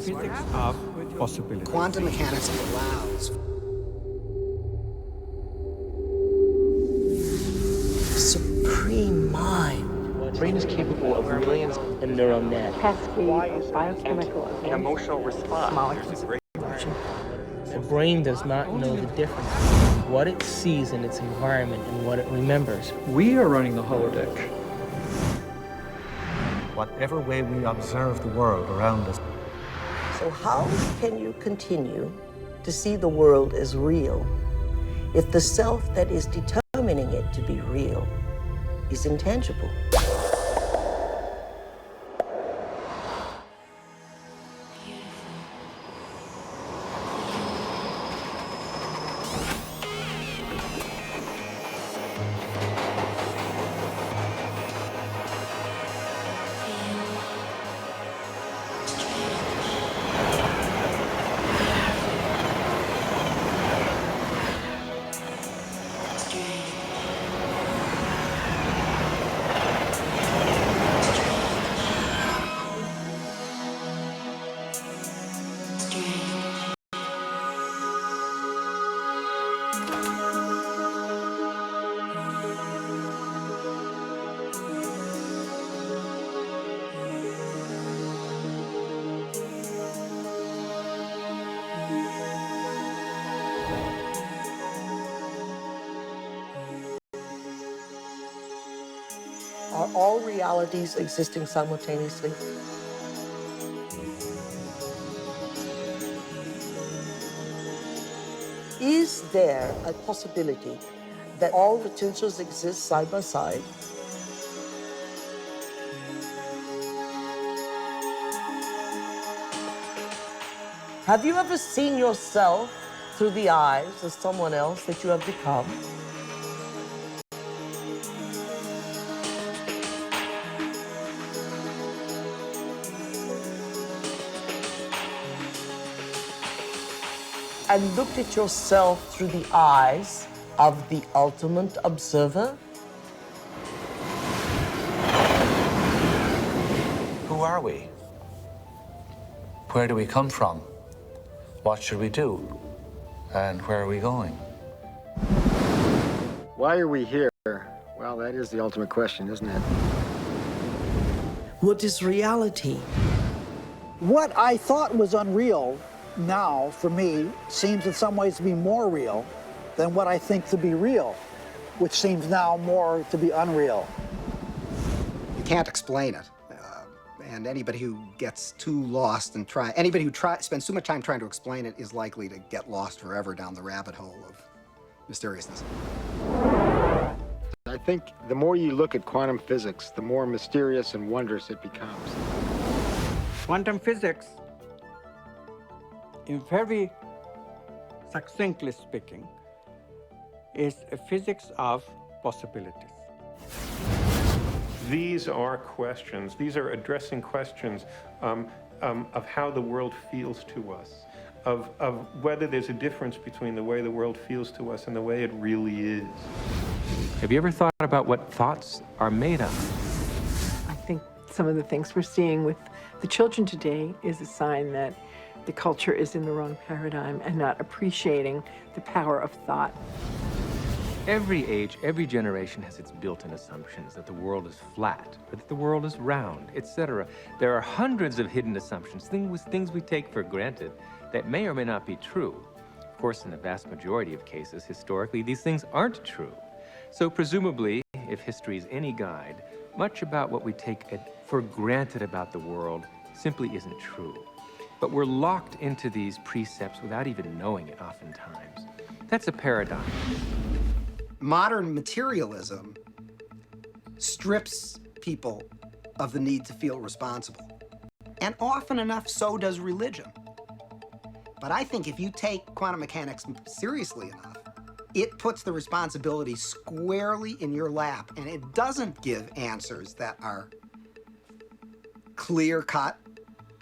physics of possibility. Quantum mechanics allows supreme mind. The brain is capable of millions of neural net. Cascade of biochemical An emotional response. molecules. The brain does not know the difference. What it sees in its environment and what it remembers. We are running the holodeck. Whatever way we observe the world around us. So how can you continue to see the world as real if the self that is determining it to be real is intangible? Are all realities existing simultaneously? Is there a possibility that all potentials exist side by side? Have you ever seen yourself through the eyes of someone else that you have become? And looked at yourself through the eyes of the ultimate observer? Who are we? Where do we come from? What should we do? And where are we going? Why are we here? Well, that is the ultimate question, isn't it? What is reality? What I thought was unreal now, for me, seems in some ways to be more real than what I think to be real, which seems now more to be unreal. You can't explain it. And anybody who gets too lost and anybody who spends too much time trying to explain it is likely to get lost forever down the rabbit hole of mysteriousness. I think the more you look at quantum physics, the more mysterious and wondrous it becomes. Quantum physics, in very succinctly speaking, is a physics of possibilities. These are questions, these are addressing questions of how the world feels to us, of whether there's a difference between the way the world feels to us and the way it really is. Have you ever thought about what thoughts are made of? I think some of the things we're seeing with the children today is a sign that the culture is in the wrong paradigm and not appreciating the power of thought. Every age, every generation has its built-in assumptions that the world is flat, or that the world is round, etc. There are hundreds of hidden assumptions, things we take for granted that may or may not be true. Of course, in the vast majority of cases, historically, these things aren't true. So presumably, if history is any guide, much about what we take for granted about the world simply isn't true. But we're locked into these precepts without even knowing it oftentimes. That's a paradox. Modern materialism strips people of the need to feel responsible. And often enough, so does religion. But I think if you take quantum mechanics seriously enough, it puts the responsibility squarely in your lap, and it doesn't give answers that are clear-cut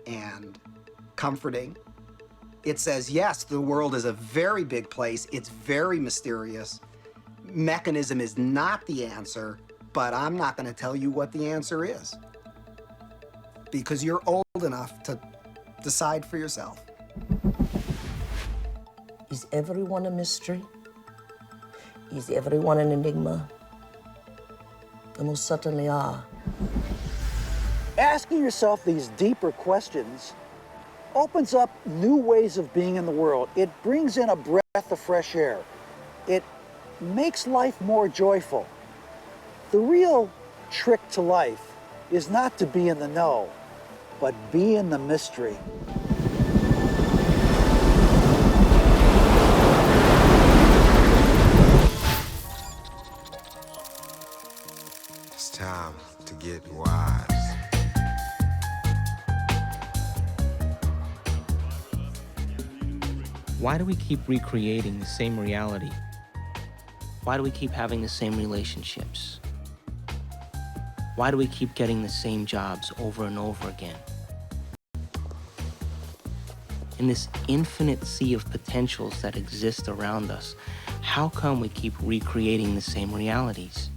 and comforting. It says, yes, the world is a very big place, it's very mysterious, mechanism is not the answer, but I'm not going to tell you what the answer is. Because you're old enough to Decide for yourself. Is everyone a mystery? Is everyone an enigma? They most certainly are. Asking yourself these deeper questions opens up new ways of being in the world. It brings in a breath of fresh air. It makes life more joyful. The real trick to life is not to be in the know, but be in the mystery. It's time to get wise. Why do we keep recreating the same reality? Why do we keep having the same relationships? Why do we keep getting the same jobs over and over again? In this infinite sea of potentials that exist around us, how come we keep recreating the same realities?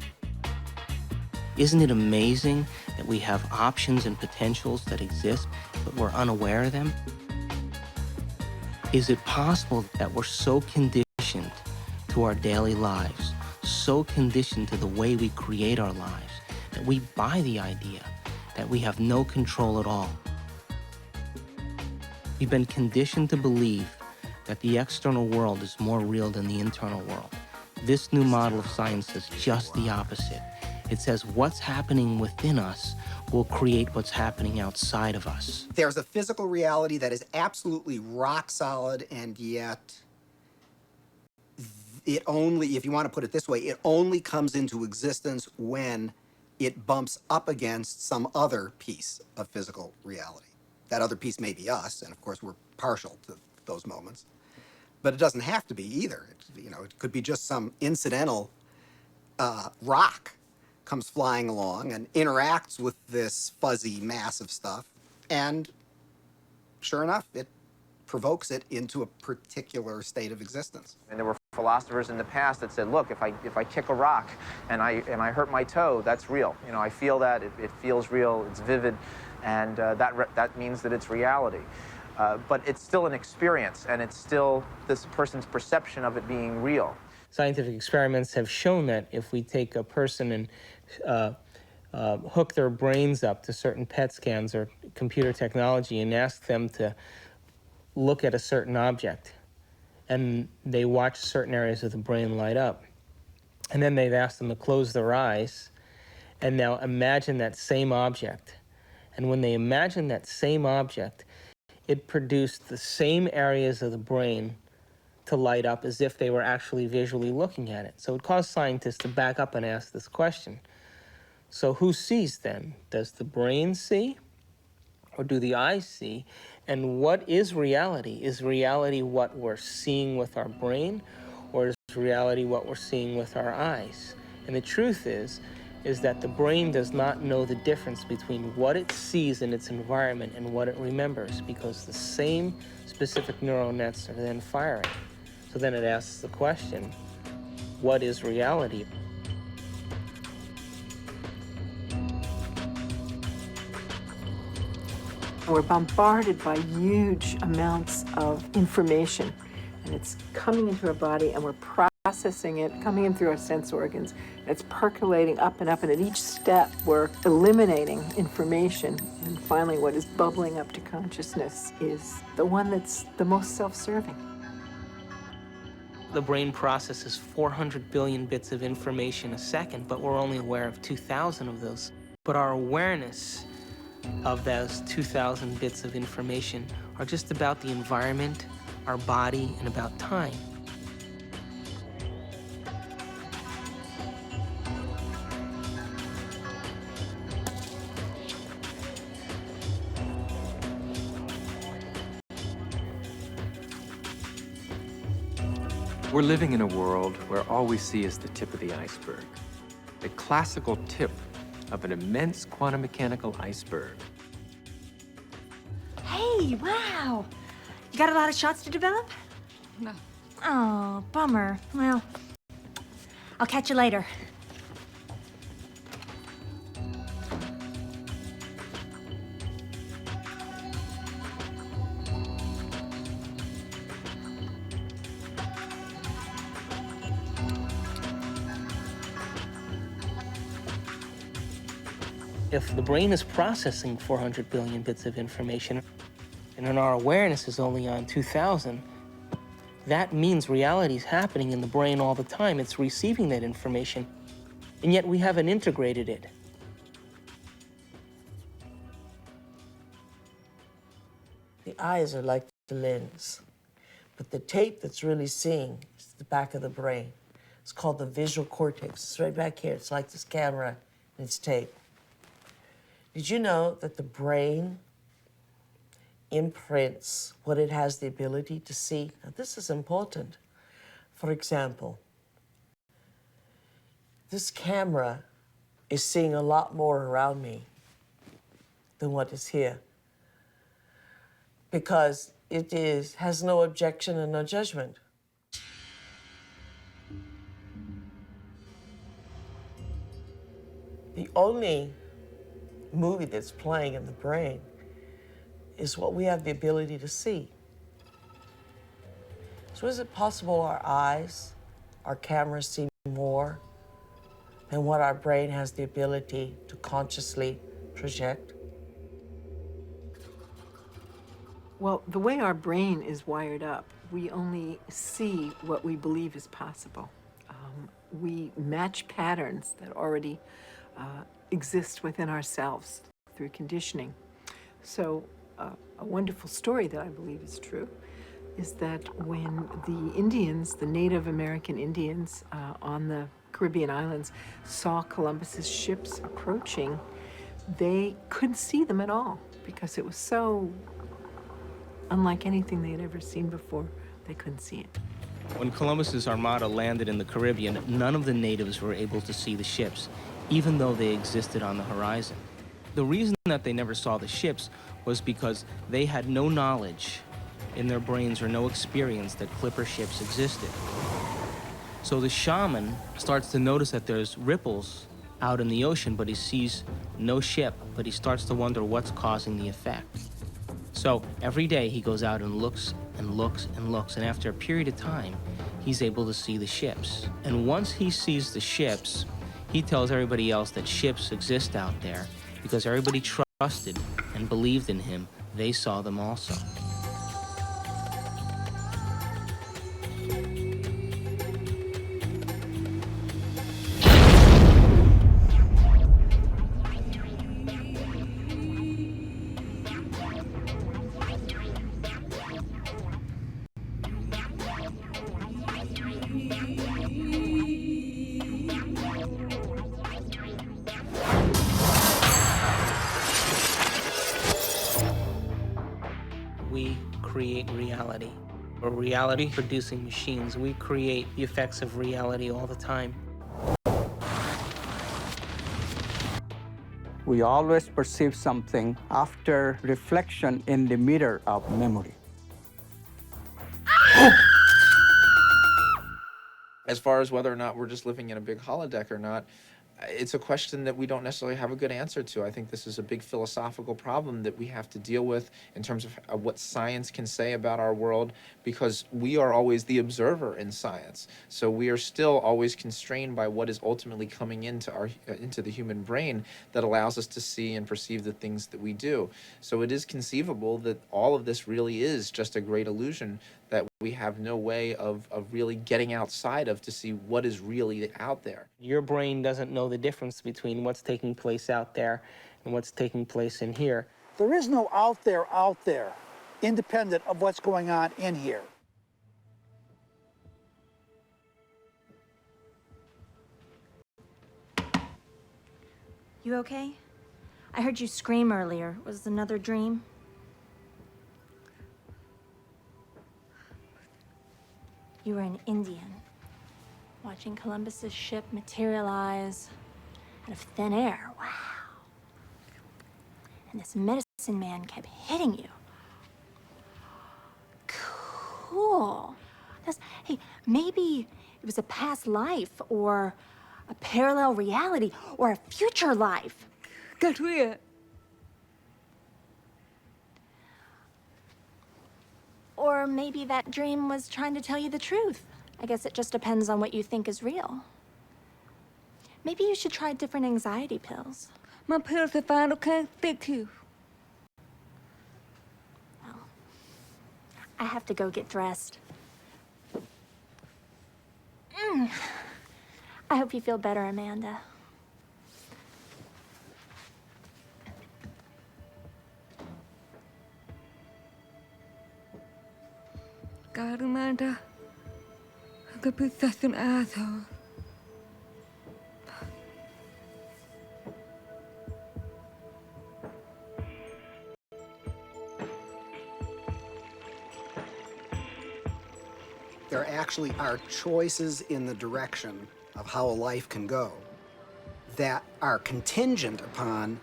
Isn't it amazing that we have options and potentials that exist, but we're unaware of them? Is it possible that we're so conditioned to our daily lives, so conditioned to the way we create our lives, that we buy the idea that we have no control at all? We've been conditioned to believe that the external world is more real than the internal world. This new model of science says just the opposite. It says what's happening within us will create what's happening outside of us. There's a physical reality that is absolutely rock solid, and yet it only, if you want to put it this way, it only comes into existence when it bumps up against some other piece of physical reality. That other piece may be us, and of course we're partial to those moments. But it doesn't have to be either. It could be just some incidental rock comes flying along and interacts with this fuzzy mass of stuff, and sure enough, it provokes it into a particular state of existence. And there were philosophers in the past that said, look, if I kick a rock and I hurt my toe, that's real. I feel that, it feels real, it's vivid, and that means that it's reality. But it's still an experience, and it's still this person's perception of it being real. Scientific experiments have shown that if we take a person and hook their brains up to certain PET scans or computer technology and ask them to look at a certain object, and they watch certain areas of the brain light up, and then they've asked them to close their eyes and now imagine that same object. And when they imagine that same object, it produced the same areas of the brain to light up as if they were actually visually looking at it. So it caused scientists to back up and ask this question. So who sees then? Does the brain see, or do the eyes see? And what is reality? Is reality what we're seeing with our brain, or is reality what we're seeing with our eyes? And the truth is that the brain does not know the difference between what it sees in its environment and what it remembers, because the same specific neural nets are then firing. So then it asks the question, what is reality? We're bombarded by huge amounts of information, and it's coming into our body, and we're processing it, coming in through our sense organs. It's percolating up, and at each step we're eliminating information, and finally what is bubbling up to consciousness is the one that's the most self-serving. The brain processes 400 billion bits of information a second, but we're only aware of 2,000 of those. But our awareness of those 2,000 bits of information are just about the environment, our body, and about time. We're living in a world where all we see is the tip of the iceberg, the classical tip of an immense quantum mechanical iceberg. Hey, wow! You got a lot of shots to develop? No. Oh, bummer. Well, I'll catch you later. If the brain is processing 400 billion bits of information, and then our awareness is only on 2,000, that means reality is happening in the brain all the time. It's receiving that information, and yet we haven't integrated it. The eyes are like the lens, but the tape that's really seeing is the back of the brain. It's called the visual cortex. It's right back here. It's like this camera, and it's tape. Did you know that the brain imprints what it has the ability to see? Now, this is important. For example, this camera is seeing a lot more around me than what is here, because it has no objection and no judgment. The only movie that's playing in the brain is what we have the ability to see. So is it possible our eyes, our cameras see more than what our brain has the ability to consciously project? Well, the way our brain is wired up, we only see what we believe is possible. We match patterns that already exist within ourselves through conditioning. So a wonderful story that I believe is true is that when the Indians, the Native American Indians on the Caribbean islands saw Columbus's ships approaching, they couldn't see them at all because it was so unlike anything they had ever seen before. They couldn't see it. When Columbus's armada landed in the Caribbean, none of the natives were able to see the ships, even though they existed on the horizon. The reason that they never saw the ships was because they had no knowledge in their brains or no experience that clipper ships existed. So the shaman starts to notice that there's ripples out in the ocean, but he sees no ship, but he starts to wonder what's causing the effect. So every day he goes out and looks and looks and looks, and after a period of time, he's able to see the ships. And once he sees the ships, he tells everybody else that ships exist out there because everybody trusted and believed in him. They saw them also. We create reality. We're reality-producing machines. We create the effects of reality all the time. We always perceive something after reflection in the mirror of memory. As far as whether or not we're just living in a big holodeck or not, it's a question that we don't necessarily have a good answer to. I think this is a big philosophical problem that we have to deal with in terms of what science can say about our world, because we are always the observer in science. So we are still always constrained by what is ultimately coming into the human brain that allows us to see and perceive the things that we do. So it is conceivable that all of this really is just a great illusion that we have no way of really getting outside of to see what is really out there. Your brain doesn't know the difference between what's taking place out there and what's taking place in here. There is no out there, independent of what's going on in here. You okay? I heard you scream earlier. Was it another dream? You were an Indian, watching Columbus's ship materialize out of thin air. Wow. And this medicine man kept hitting you. Cool. Hey, maybe it was a past life or a parallel reality or a future life. Got weird. Or maybe that dream was trying to tell you the truth. I guess it just depends on what you think is real. Maybe you should try different anxiety pills. Man behöver fan och kan inte. I have to go get dressed. I hope you feel better, Amanda. God, Amanda. I could be such an asshole. There actually are choices in the direction of how a life can go that are contingent upon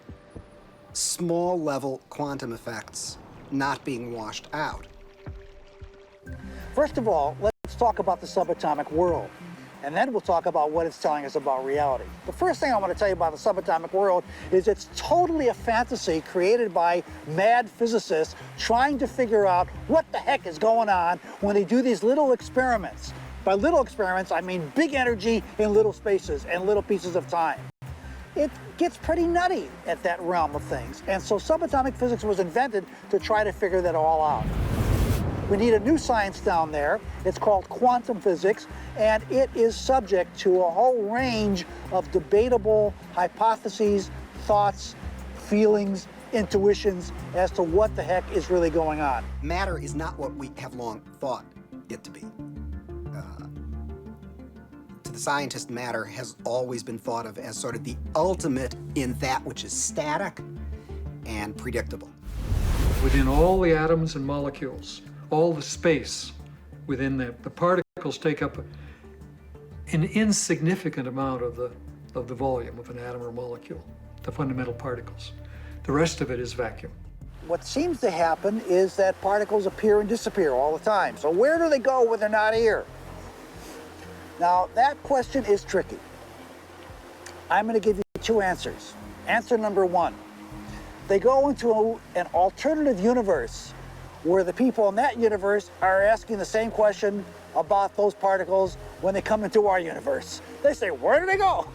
small-level quantum effects not being washed out. First of all, let's talk about the subatomic world, and then we'll talk about what it's telling us about reality. The first thing I want to tell you about the subatomic world is it's totally a fantasy created by mad physicists trying to figure out what the heck is going on when they do these little experiments. By little experiments, I mean big energy in little spaces and little pieces of time. It gets pretty nutty at that realm of things, and so subatomic physics was invented to try to figure that all out. We need a new science down there. It's called quantum physics, and it is subject to a whole range of debatable hypotheses, thoughts, feelings, intuitions as to what the heck is really going on. Matter is not what we have long thought it to be. To the scientist, matter has always been thought of as sort of the ultimate in that which is static and predictable. Within all the atoms and molecules, all the space within that, the particles take up an insignificant amount of the volume of an atom or molecule, the fundamental particles. The rest of it is vacuum. What seems to happen is that particles appear and disappear all the time. So where do they go when they're not here? Now, that question is tricky. I'm going to give you two answers. Answer number one, they go into an alternative universe where the people in that universe are asking the same question about those particles when they come into our universe. They say, where do they go?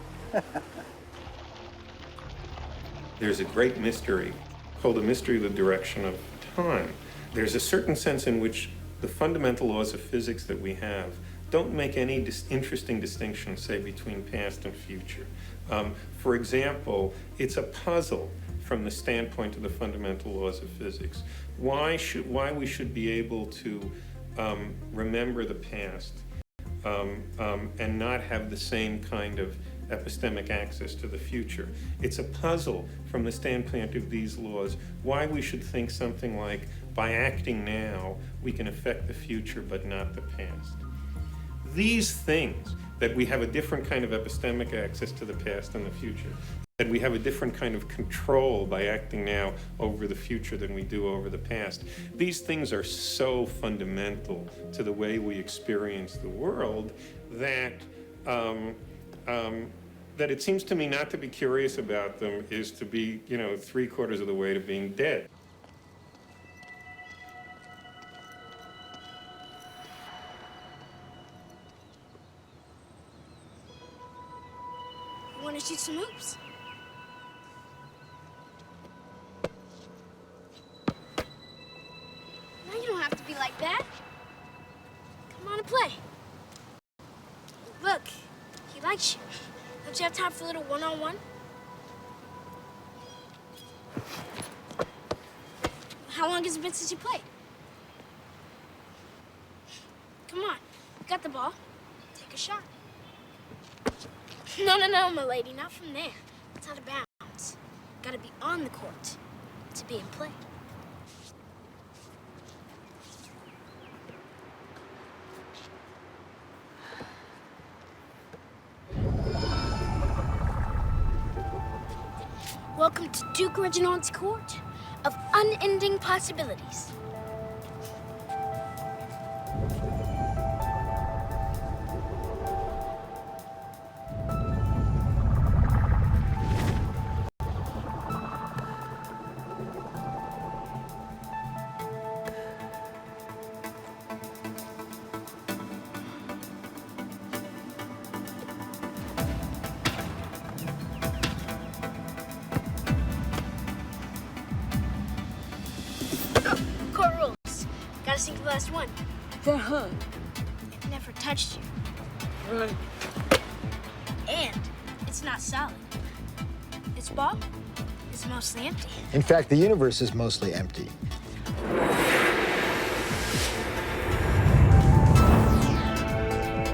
There's a great mystery called the mystery of the direction of time. There's a certain sense in which the fundamental laws of physics that we have don't make any interesting distinction, say, between past and future. For example, it's a puzzle from the standpoint of the fundamental laws of physics. Why we should be able to remember the past and not have the same kind of epistemic access to the future. It's a puzzle from the standpoint of these laws, why we should think something like, by acting now, we can affect the future but not the past. These things, that we have a different kind of epistemic access to the past and the future, that we have a different kind of control by acting now over the future than we do over the past. These things are so fundamental to the way we experience the world that that it seems to me not to be curious about them is to be, 3/4 of the way to being dead. You want to shoot some hoops? No, you don't have to be like that. Come on and play. Look, he likes you. Don't you have time for a little one-on-one? How long has it been since you played? Come on, you got the ball. Take a shot. No, my lady, not from there. It's out of bounds. Gotta be on the court to be in play. Welcome to Duke Reginald's court of unending possibilities. Let's think of the last one. Verhaalt. It never touched you. Right. And it's not solid. Its ball is mostly empty. In fact, the universe is mostly empty.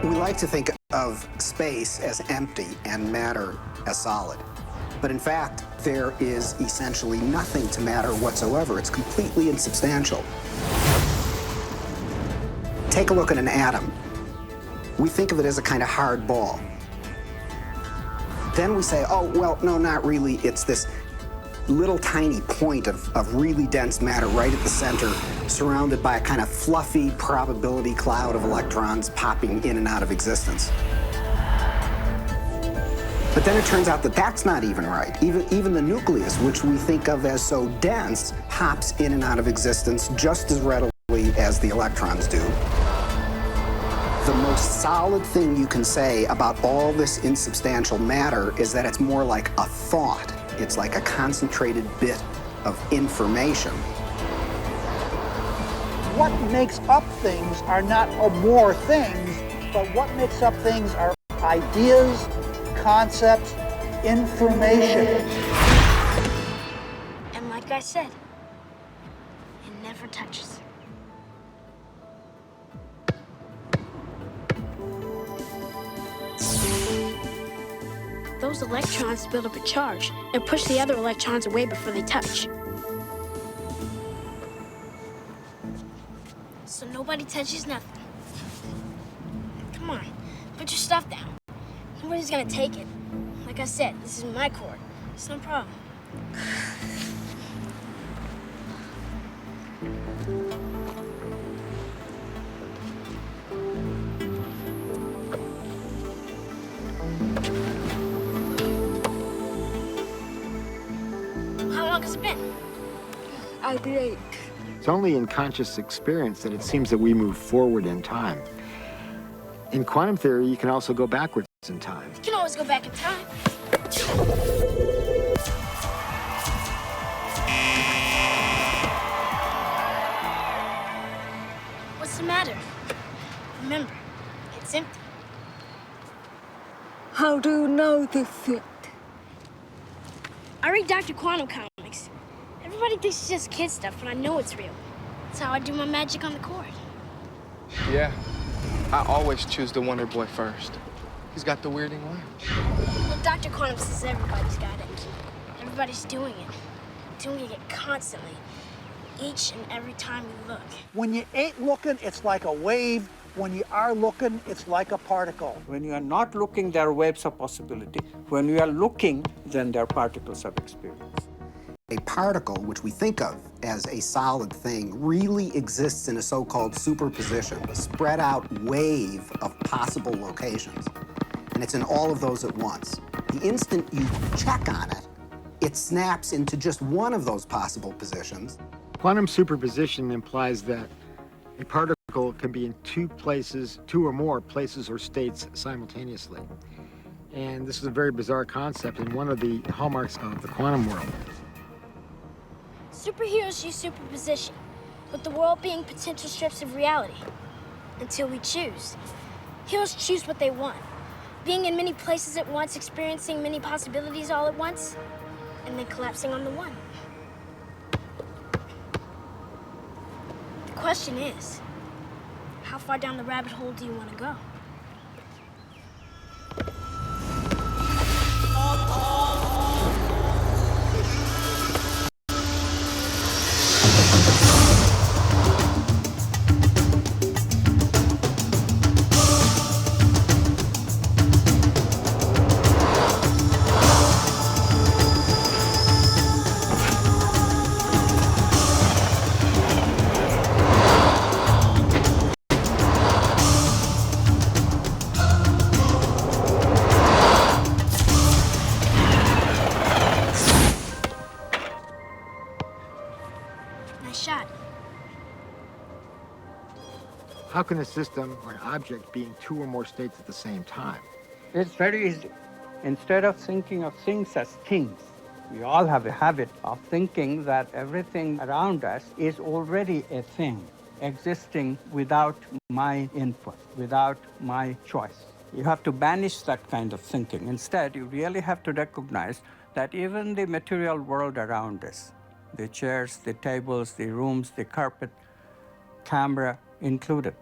We like to think of space as empty and matter as solid. But in fact, there is essentially nothing to matter whatsoever. It's completely insubstantial. Take a look at an atom. We think of it as a kind of hard ball. Then we say, oh, well, no, not really. It's this little tiny point of really dense matter right at the center, surrounded by a kind of fluffy probability cloud of electrons popping in and out of existence. But then it turns out that that's not even right. Even the nucleus, which we think of as so dense, hops in and out of existence just as readily as the electrons do. The most solid thing you can say about all this insubstantial matter is that it's more like a thought. It's like a concentrated bit of information. What makes up things are not more things, but what makes up things are ideas, concepts, information. And like I said, it never touches. Those electrons build up a charge and push the other electrons away before they touch. So nobody touches nothing. Come on, put your stuff down. Nobody's gonna take it. Like I said, this is my court. It's no problem. How long has it been? I blink. It's only in conscious experience that it seems that we move forward in time. In quantum theory, you can also go backwards in time. You can always go back in time. What's the matter? Remember, it's empty. How do you know this yet? I read Dr. Quantum comics. Everybody thinks it's just kid stuff, but I know it's real. That's how I do my magic on the court. Yeah, I always choose the Wonder Boy first. He's got the weirding way. Well, Dr. Quantum says everybody's got it. Everybody's doing it. Doing it constantly. Each and every time you look. When you ain't looking, it's like a wave. When you are looking, it's like a particle. When you are not looking, there are waves of possibility. When you are looking, then there are particles of experience. A particle, which we think of as a solid thing, really exists in a so-called superposition, a spread out wave of possible locations. And it's in all of those at once. The instant you check on it, it snaps into just one of those possible positions. Quantum superposition implies that a particle can be in two or more places or states simultaneously. And this is a very bizarre concept and one of the hallmarks of the quantum world. Superheroes use superposition, with the world being potential strips of reality. Until we choose. Heroes choose what they want. Being in many places at once, experiencing many possibilities all at once, and then collapsing on the one. The question is, how far down the rabbit hole do you want to go? Nice shot. How can a system or an object be in two or more states at the same time? It's very easy. Instead of thinking of things as things, we all have a habit of thinking that everything around us is already a thing. existing without my input, without my choice. You have to banish that kind of thinking. Instead, you really have to recognize that even the material world around us, the chairs, the tables, the rooms, the carpet, camera included,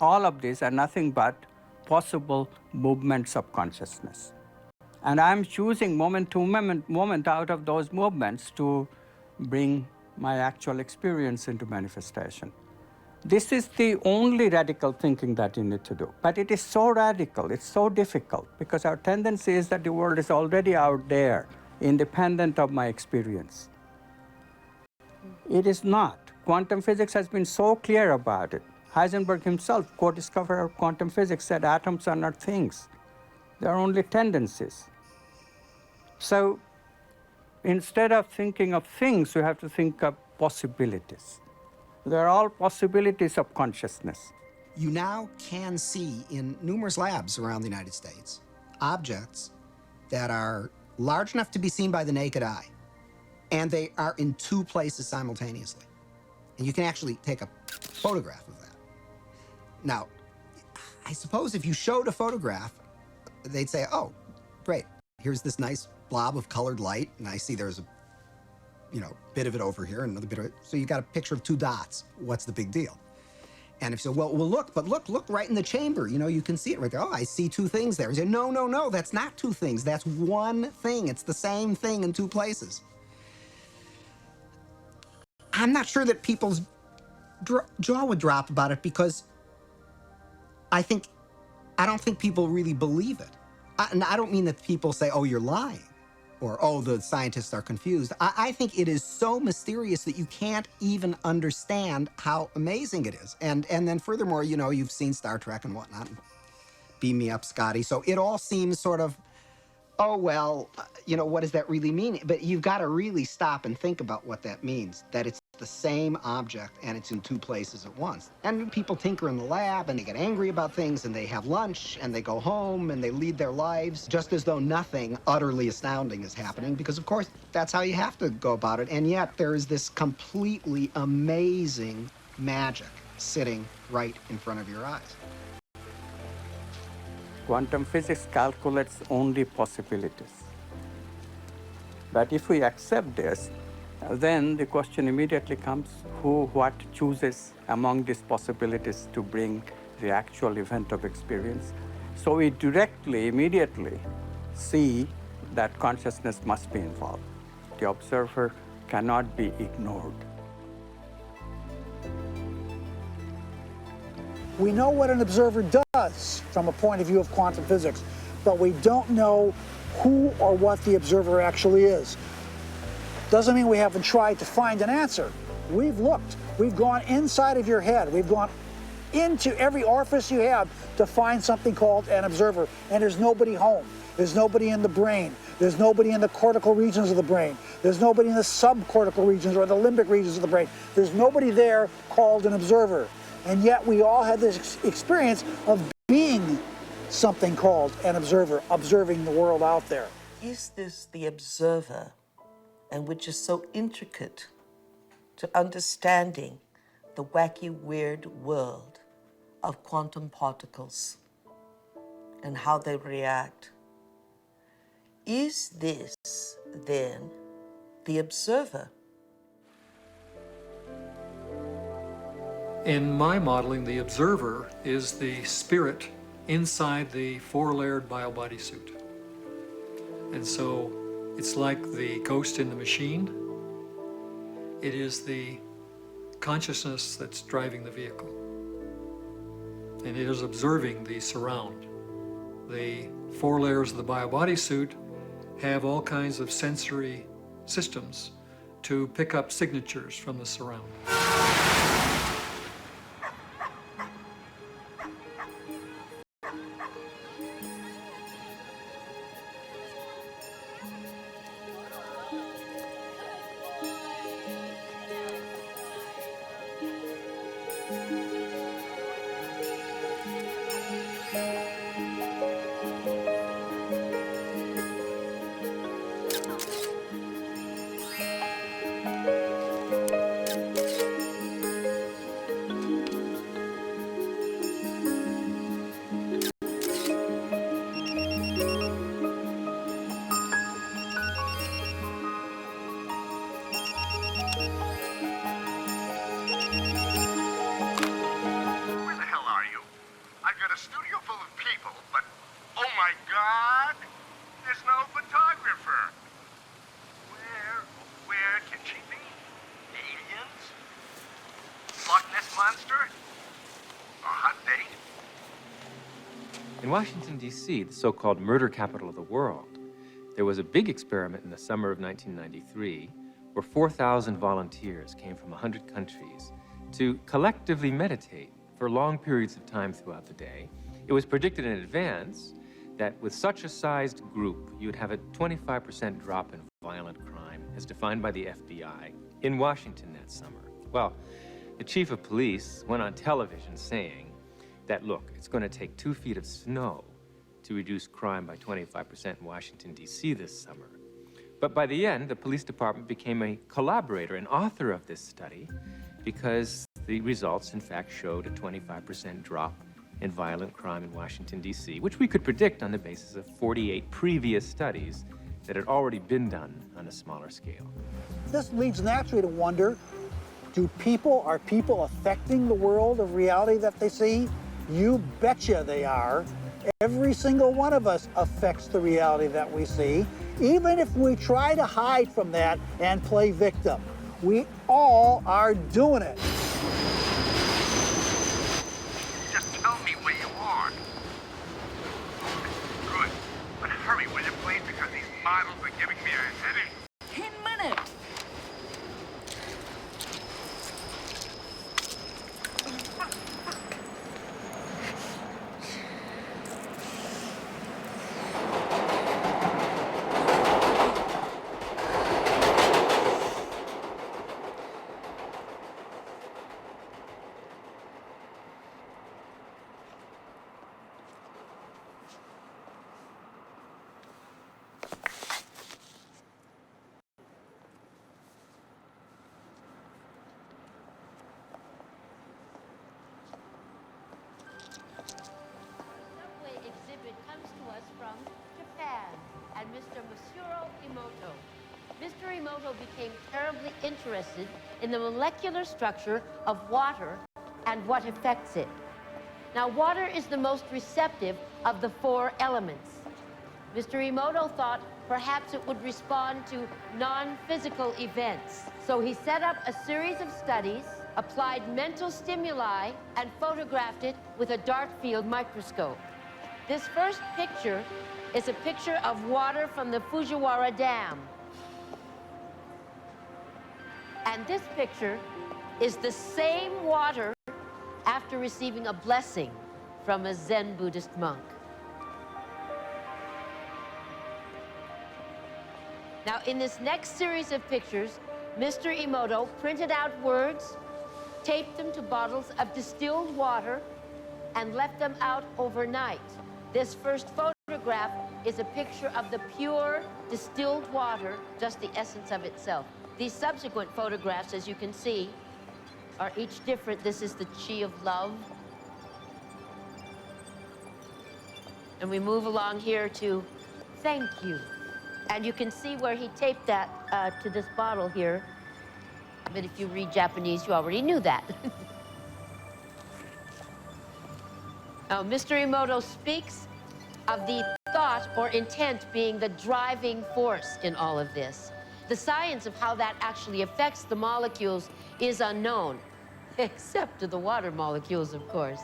all of these are nothing but possible movements of consciousness. And I'm choosing moment to moment out of those movements to bring my actual experience into manifestation. This is the only radical thinking that you need to do. But it is so radical, it's so difficult, because our tendency is that the world is already out there, independent of my experience. It is not. Quantum physics has been so clear about it. Heisenberg himself, co-discoverer of quantum physics, said atoms are not things. They are only tendencies. So instead of thinking of things, we have to think of possibilities. They're all possibilities of consciousness. You now can see in numerous labs around the United States objects that are large enough to be seen by the naked eye, and they are in two places simultaneously. And you can actually take a photograph of that. Now, I suppose if you showed a photograph, they'd say, oh, great, here's this nice blob of colored light, and I see there's a bit of it over here, and another bit of it. So you got a picture of two dots. What's the big deal? And if you say, well, look right in the chamber. You can see it right there. Oh, I see two things there. You say, no, that's not two things. That's one thing. It's the same thing in two places. I'm not sure that people's jaw would drop about it, because I don't think people really believe it. And I don't mean that people say, oh, you're lying, or, oh, the scientists are confused. I think it is so mysterious that you can't even understand how amazing it is. And then furthermore, you've seen Star Trek and whatnot. Beam me up, Scotty. So it all seems sort of, oh, well, what does that really mean? But you've got to really stop and think about what that means, that it's the same object and it's in two places at once. And people tinker in the lab and they get angry about things and they have lunch and they go home and they lead their lives just as though nothing utterly astounding is happening, because of course that's how you have to go about it. And yet there is this completely amazing magic sitting right in front of your eyes. Quantum physics calculates only possibilities. But if we accept this, then the question immediately comes, what chooses among these possibilities to bring the actual event of experience? So we immediately see that consciousness must be involved. The observer cannot be ignored. We know what an observer does from a point of view of quantum physics, but we don't know who or what the observer actually is. Doesn't mean we haven't tried to find an answer. We've looked. We've gone inside of your head. We've gone into every orifice you have to find something called an observer, and there's nobody home. There's nobody in the brain. There's nobody in the cortical regions of the brain. There's nobody in the subcortical regions or the limbic regions of the brain. There's nobody there called an observer. And yet we all have this experience of being something called an observer, observing the world out there. Is this the observer, and which is so intricate to understanding the wacky, weird world of quantum particles and how they react? Is this, then, the observer? In my modeling, the observer is the spirit inside the four-layered bio-body suit. And so it's like the ghost in the machine. It is the consciousness that's driving the vehicle. And it is observing the surround. The four layers of the bio-body suit have all kinds of sensory systems to pick up signatures from the surround. a studio full of people, but oh my God, there's no photographer. Where can she be? Aliens? Loch Ness Monster? A hot date? In Washington, D.C., the so-called murder capital of the world, there was a big experiment in the summer of 1993 where 4,000 volunteers came from 100 countries to collectively meditate for long periods of time throughout the day. It was predicted in advance that with such a sized group, you'd have a 25% drop in violent crime, as defined by the FBI, in Washington that summer. Well, the chief of police went on television saying that, look, it's going to take 2 feet of snow to reduce crime by 25% in Washington, D.C. this summer. But by the end, the police department became a collaborator and author of this study because the results, in fact, showed a 25% drop in violent crime in Washington, D.C., which we could predict on the basis of 48 previous studies that had already been done on a smaller scale. This leads naturally to wonder, are people affecting the world of reality that they see? You betcha they are. Every single one of us affects the reality that we see, even if we try to hide from that and play victim. We all are doing it. Just tell me where you are. Good. But hurry, will you please, because these models are giving me a headache. 10 minutes. Mr. Emoto became terribly interested in the molecular structure of water and what affects it. Now, water is the most receptive of the 4 elements. Mr. Emoto thought perhaps it would respond to non-physical events. So he set up a series of studies, applied mental stimuli, and photographed it with a dark field microscope. This first picture is a picture of water from the Fujiwara Dam. And this picture is the same water after receiving a blessing from a Zen Buddhist monk. Now, in this next series of pictures, Mr. Emoto printed out words, taped them to bottles of distilled water, and left them out overnight. This first photograph is a picture of the pure distilled water, just the essence of itself. These subsequent photographs, as you can see, are each different. This is the chi of love. And we move along here to thank you. And you can see where he taped that to this bottle here. But if you read Japanese, you already knew that. Now, Mr. Emoto speaks of the thought or intent being the driving force in all of this. The science of how that actually affects the molecules is unknown, except to the water molecules, of course.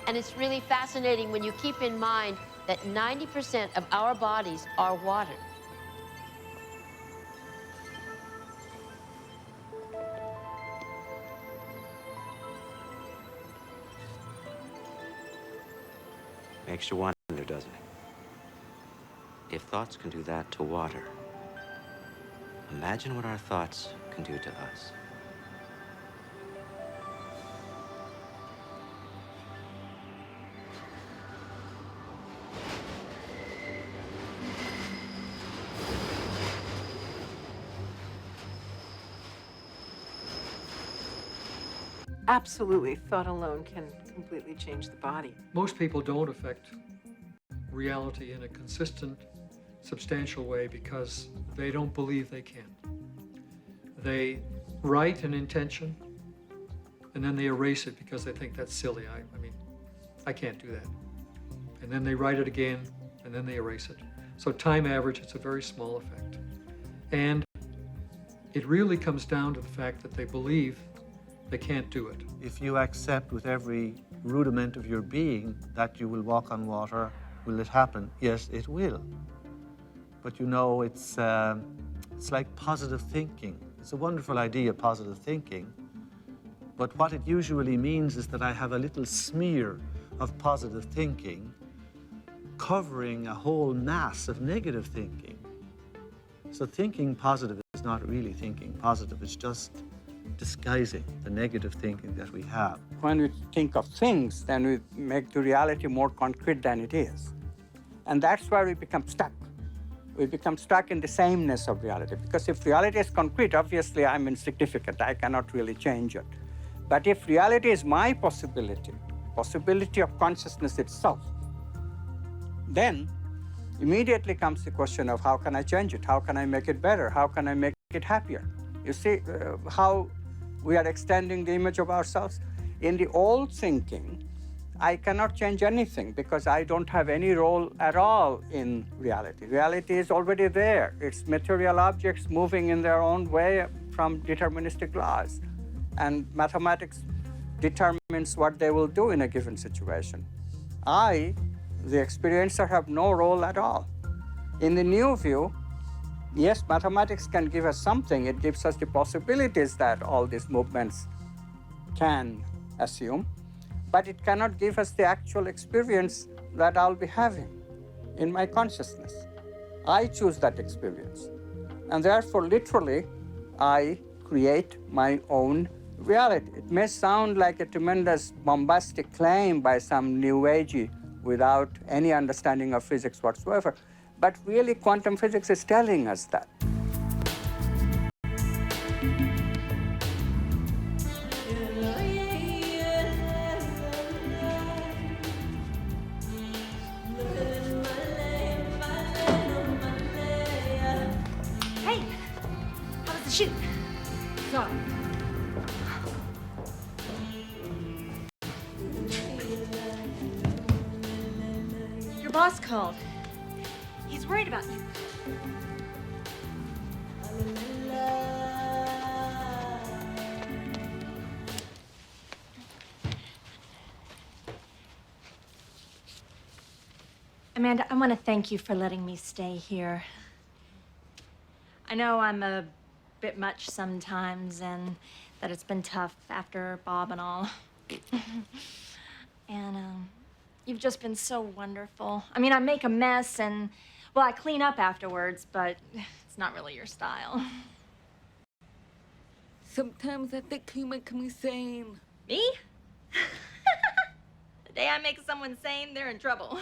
And it's really fascinating when you keep in mind that 90% of our bodies are water. Makes you wonder, doesn't it? If thoughts can do that to water, imagine what our thoughts can do to us. Absolutely, thought alone can completely change the body. Most people don't affect reality in a consistent, substantial way because they don't believe they can. They write an intention and then they erase it because they think that's silly. I mean, I can't do that. And then they write it again, and then they erase it. So time average, it's a very small effect. And it really comes down to the fact that they believe they can't do it. If you accept with every rudiment of your being that you will walk on water, will it happen? Yes, it will. But you know, it's like positive thinking. It's a wonderful idea, positive thinking. But what it usually means is that I have a little smear of positive thinking covering a whole mass of negative thinking. So thinking positive is not really thinking positive, it's just disguising the negative thinking that we have. When we think of things, then we make the reality more concrete than it is. And that's where we become stuck. We become stuck in the sameness of reality. Because if reality is concrete, obviously I'm insignificant. I cannot really change it. But if reality is my possibility of consciousness itself, then immediately comes the question of how can I change it? How can I make it better? How can I make it happier? You see how we are extending the image of ourselves? In the old thinking, I cannot change anything because I don't have any role at all in reality. Reality is already there. It's material objects moving in their own way from deterministic laws. And mathematics determines what they will do in a given situation. I, the experiencer, have no role at all. In the new view, yes, mathematics can give us something. It gives us the possibilities that all these movements can assume, but it cannot give us the actual experience that I'll be having in my consciousness. I choose that experience. And therefore, literally, I create my own reality. It may sound like a tremendous bombastic claim by some new agey without any understanding of physics whatsoever, but really quantum physics is telling us that. Hey, how was the shoot? So. Your boss called. He's worried about you. Amanda, I want to thank you for letting me stay here. I know I'm a bit much sometimes and that it's been tough after Bob and all. And you've just been so wonderful. I mean, I make a mess and, well, I clean up afterwards, but it's not really your style. Sometimes I think you make me sane. Me? The day I make someone sane, they're in trouble.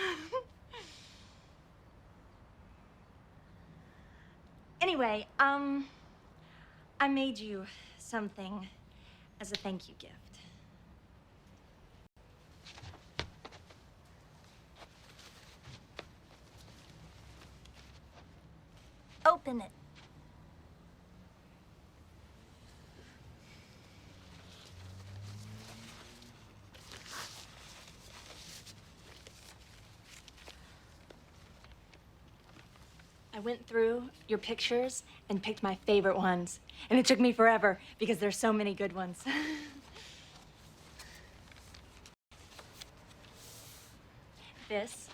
Anyway, I made you something as a thank you gift. Open it. I went through your pictures and picked my favorite ones. And it took me forever because there's so many good ones. This.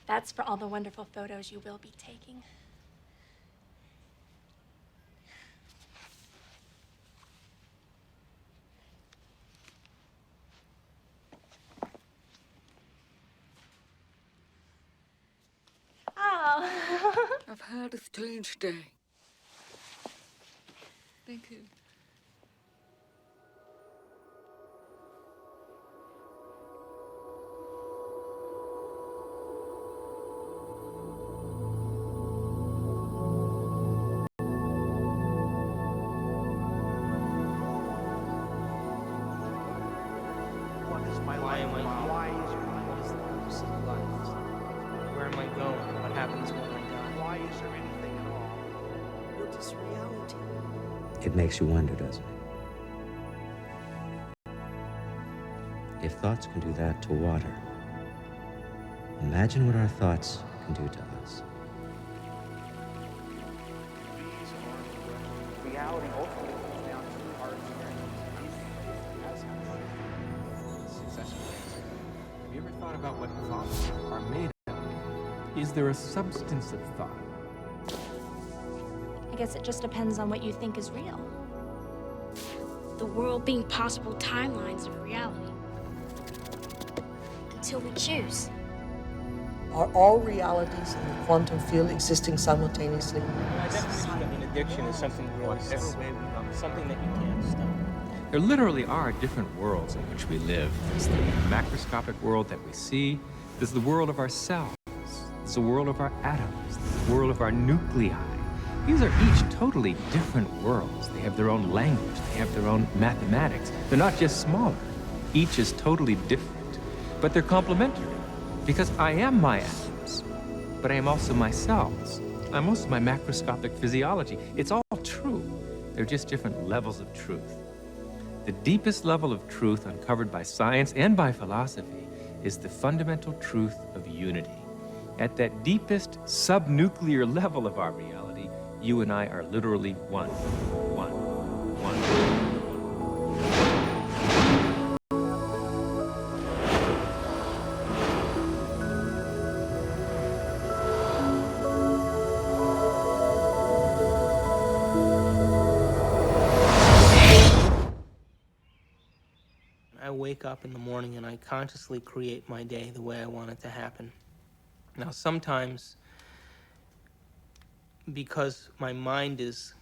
That's for all the wonderful photos you will be taking. Oh. I've had a strange day. Thank you. Why am I here? What is the purpose of life? Where am I going? What happens when I die? Why is there anything at all? What is reality? It makes you wonder, doesn't it? If thoughts can do that to water, imagine what our thoughts can do to us. Reality ultimately comes down to our experience. Successful answer. Have you ever thought about what thoughts are made of? Is there a substance of thought? I guess it just depends on what you think is real. The world being possible timelines of reality. Until we choose. Are all realities in the quantum field existing simultaneously? I definitely think addiction is something really simple, something that you can't stop. There literally are different worlds in which we live. There's the macroscopic world that we see. There's the world of our cells. There's the world of our atoms. There's the world of our nuclei. These are each totally different worlds. They have their own language. They have their own mathematics. They're not just smaller. Each is totally different, but they're complementary. Because I am my atoms, but I am also my cells. I'm also my macroscopic physiology. It's all true. They're just different levels of truth. The deepest level of truth uncovered by science and by philosophy is the fundamental truth of unity. At that deepest subnuclear level of our reality, you and I are literally one. I wake up in the morning and I consciously create my day the way I want it to happen. Now, sometimes, because my mind is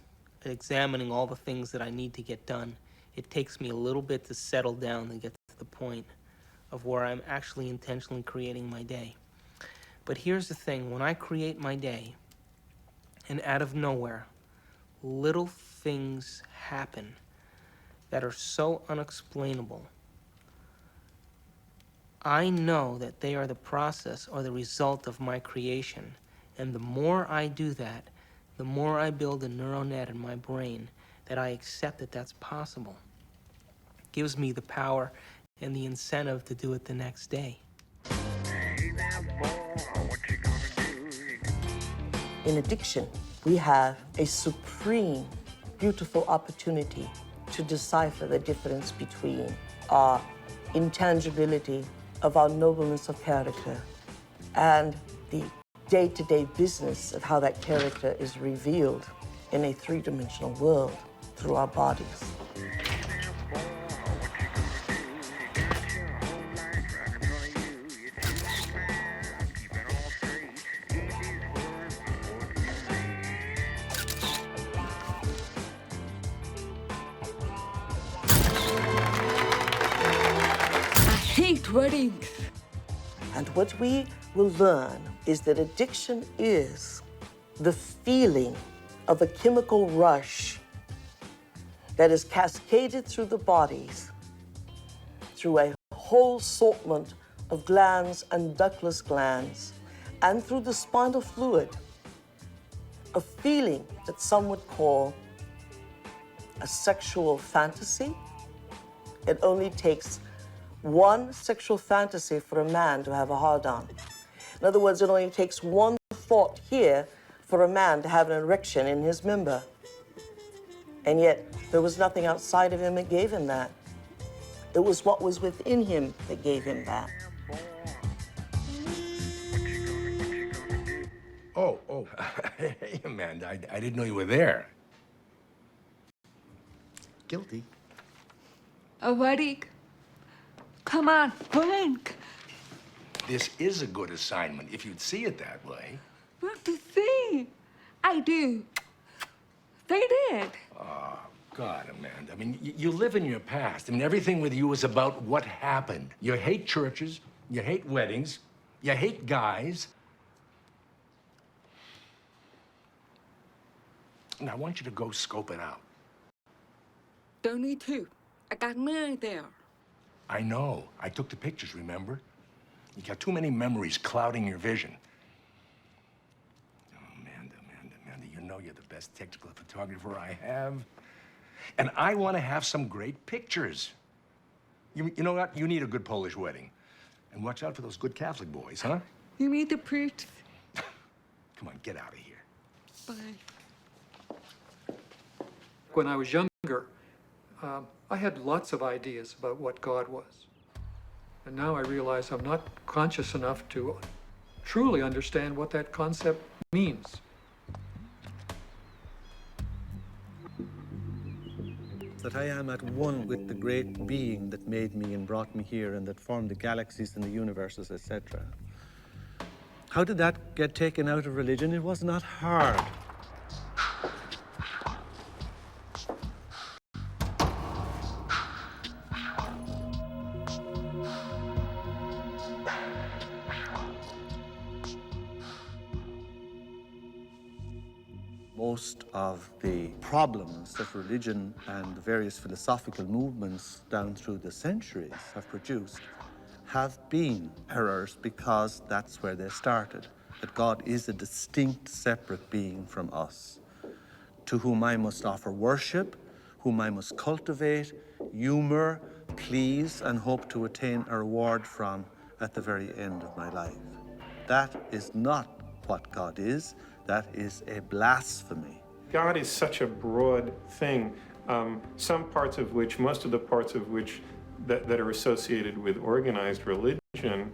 examining all the things that I need to get done, it takes me a little bit to settle down and get to the point of where I'm actually intentionally creating my day. But here's the thing, when I create my day, and out of nowhere, little things happen that are so unexplainable, I know that they are the process or the result of my creation. And the more I do that, the more I build a neural net in my brain that I accept that that's possible. It gives me the power and the incentive to do it the next day. In addiction, we have a supreme, beautiful opportunity to decipher the difference between our intangibility of our nobleness of character and the day-to-day business of how that character is revealed in a three-dimensional world through our bodies. Hate weddings. And what we will learn is that addiction is the feeling of a chemical rush that is cascaded through the bodies through a whole assortment of glands and ductless glands and through the spinal fluid, a feeling that some would call a sexual fantasy. It only takes one sexual fantasy for a man to have a hard-on. In other words, it only takes one thought here for a man to have an erection in his member. And yet, there was nothing outside of him that gave him that. It was what was within him that gave him that. Oh, hey, Amanda, I didn't know you were there. Guilty. A wedding. Come on, blink. This is a good assignment, if you'd see it that way. What to see? I do. They did. Oh, God, Amanda. I mean, you live in your past. I mean, everything with you is about what happened. You hate churches, you hate weddings, you hate guys. And I want you to go scope it out. Don't need to. I got married there. I know. I took the pictures, remember? You got too many memories clouding your vision. Oh, Amanda, you know you're the best technical photographer I have. And I want to have some great pictures. You know what? You need a good Polish wedding. And watch out for those good Catholic boys, huh? You need the priest. Come on, get out of here. Bye. When I was younger, I had lots of ideas about what God was. And now I realize I'm not conscious enough to truly understand what that concept means. That I am at one with the great being that made me and brought me here and that formed the galaxies and the universes, etc. How did that get taken out of religion? It was not hard. Most of the problems that religion and the various philosophical movements down through the centuries have produced have been errors because that's where they started. That God is a distinct, separate being from us, to whom I must offer worship, whom I must cultivate, humor, please, and hope to attain a reward from at the very end of my life. That is not what God is. That is a blasphemy. God is such a broad thing, some parts of which, most of the parts of which that are associated with organized religion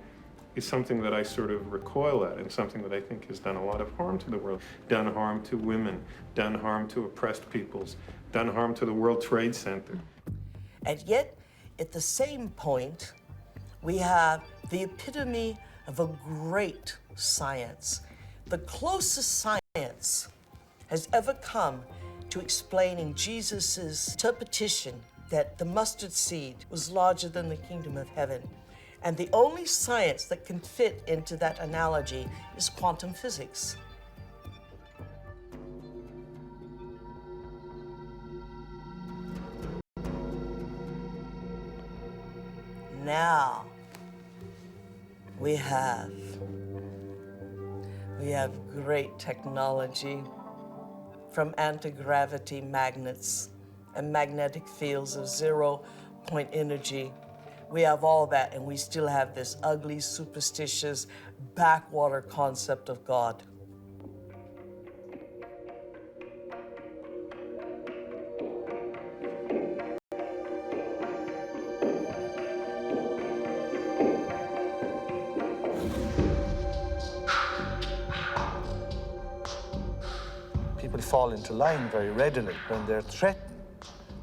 is something that I sort of recoil at and something that I think has done a lot of harm to the world, done harm to women, done harm to oppressed peoples, done harm to the World Trade Center. And yet, at the same point, we have the epitome of a great science. The closest science has ever come to explaining Jesus' interpretation that the mustard seed was larger than the kingdom of heaven. And the only science that can fit into that analogy is quantum physics. Now, we have great technology, from anti-gravity magnets and magnetic fields of zero-point energy. We have all that, and we still have this ugly, superstitious, backwater concept of God. People fall into line very readily when they're threatened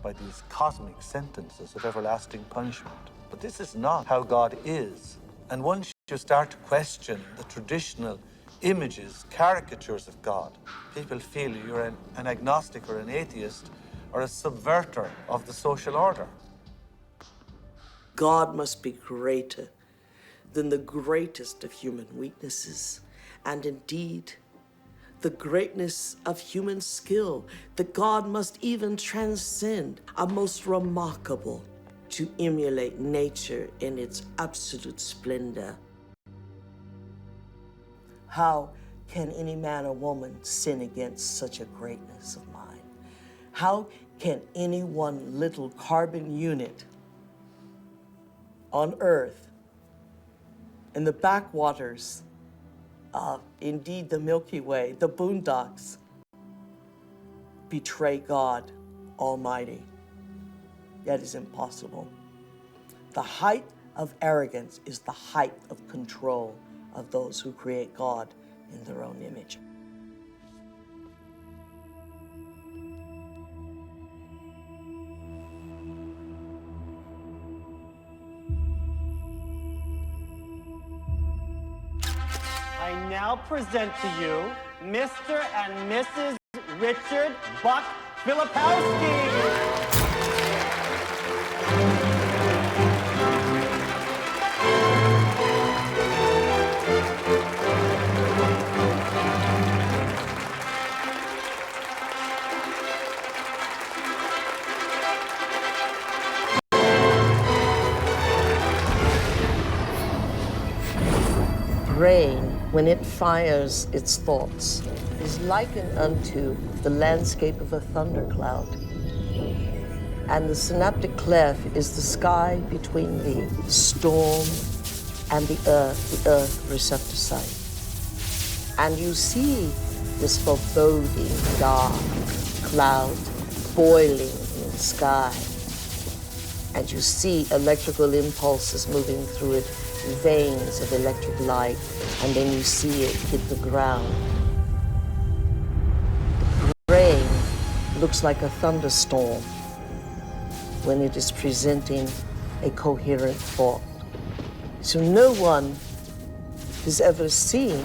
by these cosmic sentences of everlasting punishment. But this is not how God is. And once you start to question the traditional images, caricatures of God, people feel you're an agnostic or an atheist or a subverter of the social order. God must be greater than the greatest of human weaknesses, and indeed, the greatness of human skill, that God must even transcend a most remarkable to emulate nature in its absolute splendor. How can any man or woman sin against such a greatness of mind? How can any one little carbon unit on Earth, in the backwaters of, indeed, the Milky Way, the boondocks, betray God Almighty? That is impossible. The height of arrogance is the height of control of those who create God in their own image. I now present to you Mr. and Mrs. Richard Buck Filipowski. Brain, when it fires its thoughts, is likened unto the landscape of a thundercloud. And the synaptic cleft is the sky between the storm and the earth receptor site. And you see this foreboding dark cloud boiling in the sky. And you see electrical impulses moving through it, veins of electric light, and then you see it hit the ground. The brain looks like a thunderstorm when it is presenting a coherent thought. So no one has ever seen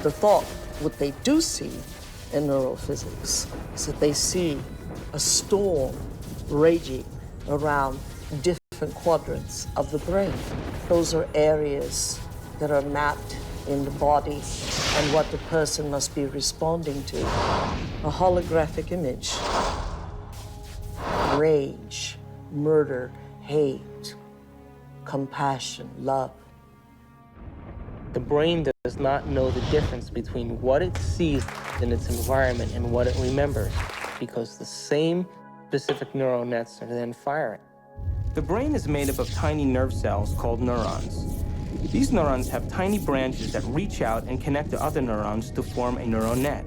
the thought. What they do see in neurophysics is that they see a storm raging around different quadrants of the brain. Those are areas that are mapped in the body and what the person must be responding to. A holographic image. Rage, murder, hate, compassion, love. The brain does not know the difference between what it sees in its environment and what it remembers, because the same specific neural nets are then firing. The brain is made up of tiny nerve cells called neurons. These neurons have tiny branches that reach out and connect to other neurons to form a neural net.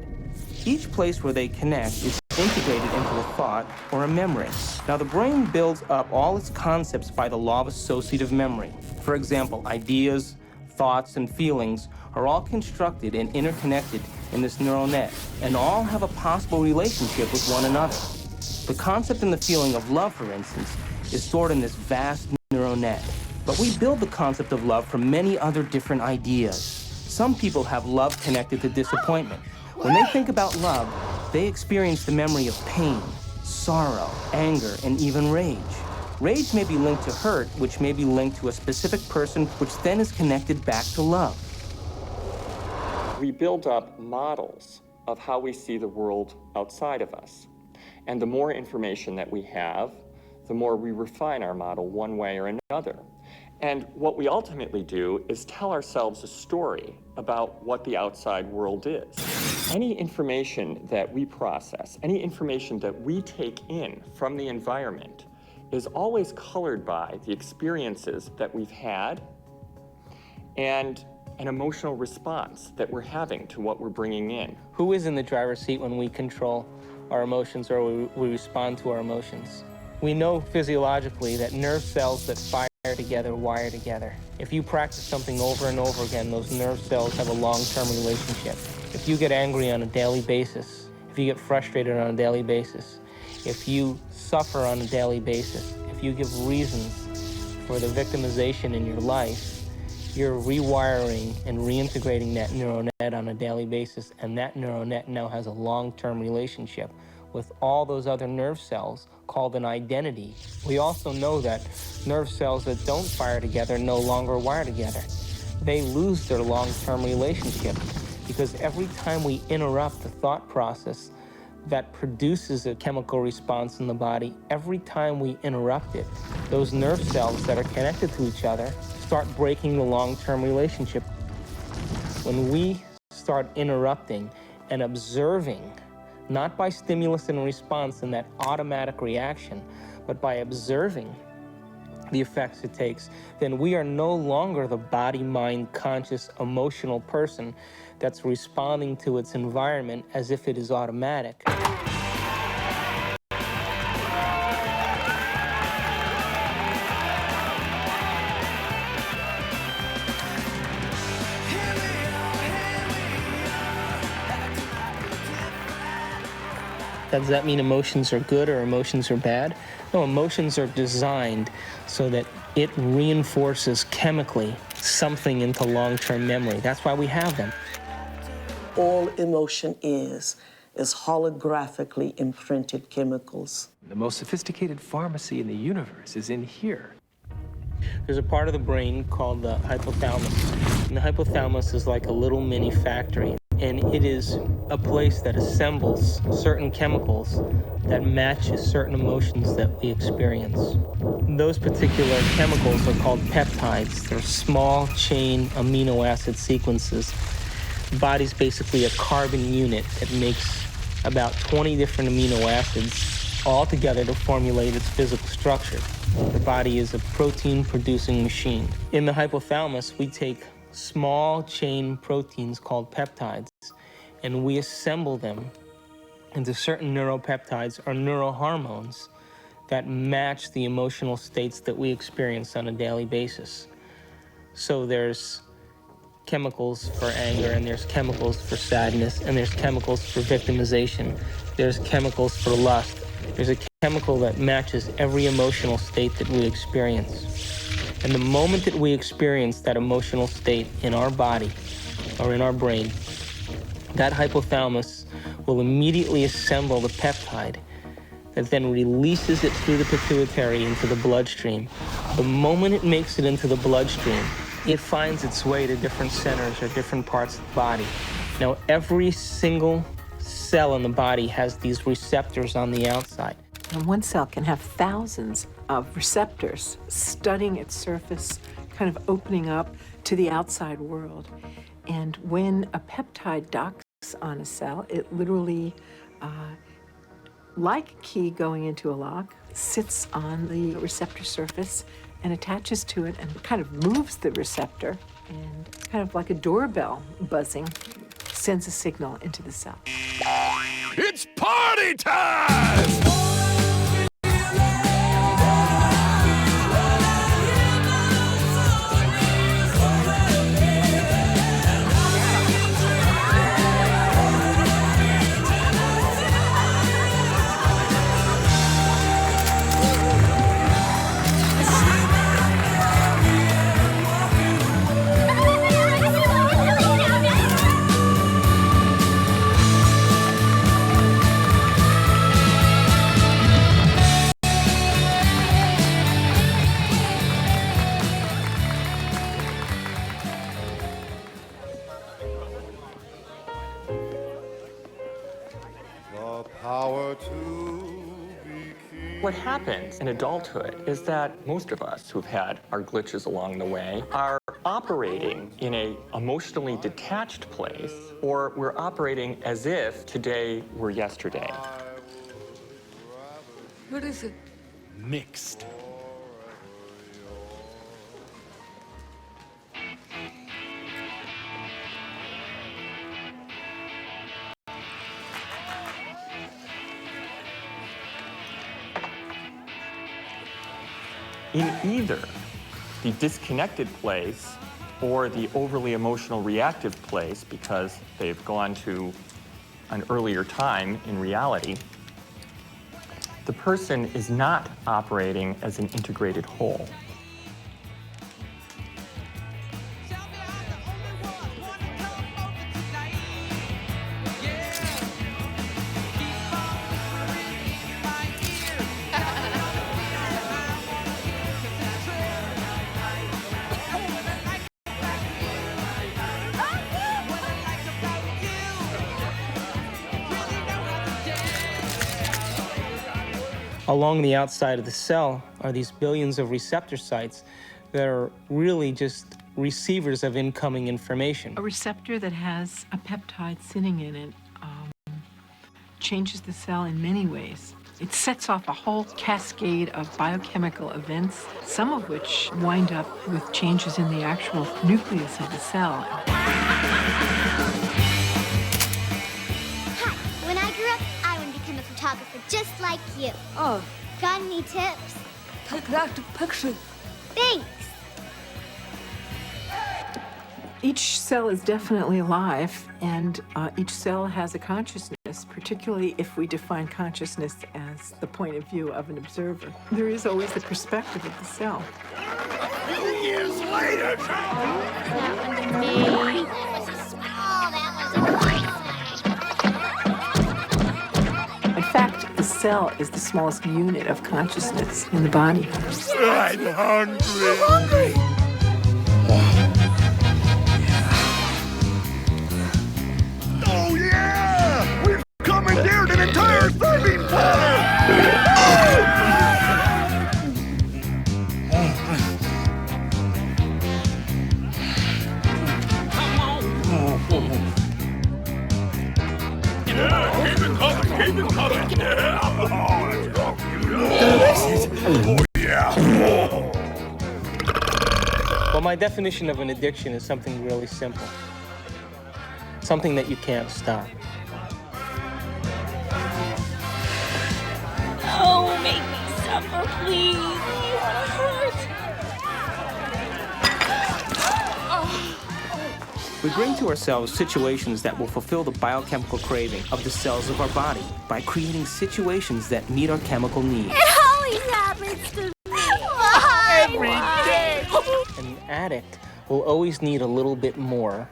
Each place where they connect is integrated into a thought or a memory. Now, the brain builds up all its concepts by the law of associative memory. For example, ideas, thoughts, and feelings are all constructed and interconnected in this neural net, and all have a possible relationship with one another. The concept and the feeling of love, for instance, is stored in this vast neural net. But we build the concept of love from many other different ideas. Some people have love connected to disappointment. When they think about love, they experience the memory of pain, sorrow, anger, and even rage. Rage may be linked to hurt, which may be linked to a specific person, which then is connected back to love. We build up models of how we see the world outside of us. And the more information that we have, the more we refine our model one way or another. And what we ultimately do is tell ourselves a story about what the outside world is. Any information that we process, any information that we take in from the environment is always colored by the experiences that we've had and an emotional response that we're having to what we're bringing in. Who is in the driver's seat when we control our emotions or we respond to our emotions? We know physiologically that nerve cells that fire together wire together. If you practice something over and over again, those nerve cells have a long-term relationship. If you get angry on a daily basis, if you get frustrated on a daily basis, if you suffer on a daily basis, if you give reasons for the victimization in your life, you're rewiring and reintegrating that neural net on a daily basis, and that neural net now has a long-term relationship with all those other nerve cells called an identity. We also know that nerve cells that don't fire together no longer wire together. They lose their long-term relationship because every time we interrupt the thought process that produces a chemical response in the body, every time we interrupt it, those nerve cells that are connected to each other start breaking the long-term relationship. When we start interrupting and observing, not by stimulus and response and that automatic reaction, but by observing the effects it takes, then we are no longer the body, mind, conscious, emotional person that's responding to its environment as if it is automatic. Does that mean emotions are good or emotions are bad? No, emotions are designed so that it reinforces chemically something into long-term memory. That's why we have them. All emotion is holographically imprinted chemicals. The most sophisticated pharmacy in the universe is in here. There's a part of the brain called the hypothalamus. And the hypothalamus is like a little mini factory. And it is a place that assembles certain chemicals that match certain emotions that we experience. Those particular chemicals are called peptides. They're small chain amino acid sequences. The body's basically a carbon unit that makes about 20 different amino acids, all together to formulate its physical structure. The body is a protein-producing machine. In the hypothalamus, we take small chain proteins called peptides, and we assemble them into certain neuropeptides or neurohormones that match the emotional states that we experience on a daily basis. So there's chemicals for anger, and there's chemicals for sadness, and there's chemicals for victimization. There's chemicals for lust. There's a chemical that matches every emotional state that we experience. And the moment that we experience that emotional state in our body or in our brain, that hypothalamus will immediately assemble the peptide that then releases it through the pituitary into the bloodstream. The moment it makes it into the bloodstream, it finds its way to different centers or different parts of the body. Now, every single cell in the body has these receptors on the outside. And one cell can have thousands of receptors studding its surface, kind of opening up to the outside world. And when a peptide docks on a cell, it literally, like a key going into a lock, sits on the receptor surface and attaches to it and kind of moves the receptor, and kind of like a doorbell buzzing, sends a signal into the cell. It's party time! What happens in adulthood is that most of us who've had our glitches along the way are operating in an emotionally detached place, or we're operating as if today were yesterday. What is it? Mixed. In either the disconnected place or the overly emotional reactive place, because they've gone to an earlier time in reality, the person is not operating as an integrated whole. Along the outside of the cell are these billions of receptor sites that are really just receivers of incoming information. A receptor that has a peptide sitting in it changes the cell in many ways. It sets off a whole cascade of biochemical events, some of which wind up with changes in the actual nucleus of the cell. Hi, when I grew up, I want to become a photographer just like you. Oh. Got any tips? Take lots of pictures. Thanks. Each cell is definitely alive, and each cell has a consciousness, particularly if we define consciousness as the point of view of an observer. There is always the perspective of the cell. A few years later! In fact, the cell is the smallest unit of consciousness in the body. I'm hungry! I'm hungry! Oh yeah! We've commandeered an entire serving pan! Yeah, keep it coming, keep it coming! Yeah! Oh, let's go! Well, my definition of an addiction is something really simple. Something that you can't stop. Oh, make me suffer, please. You wanna hurt? We bring to ourselves situations that will fulfill the biochemical craving of the cells of our body by creating situations that meet our chemical needs. It always happens to me. Every day. An addict will always need a little bit more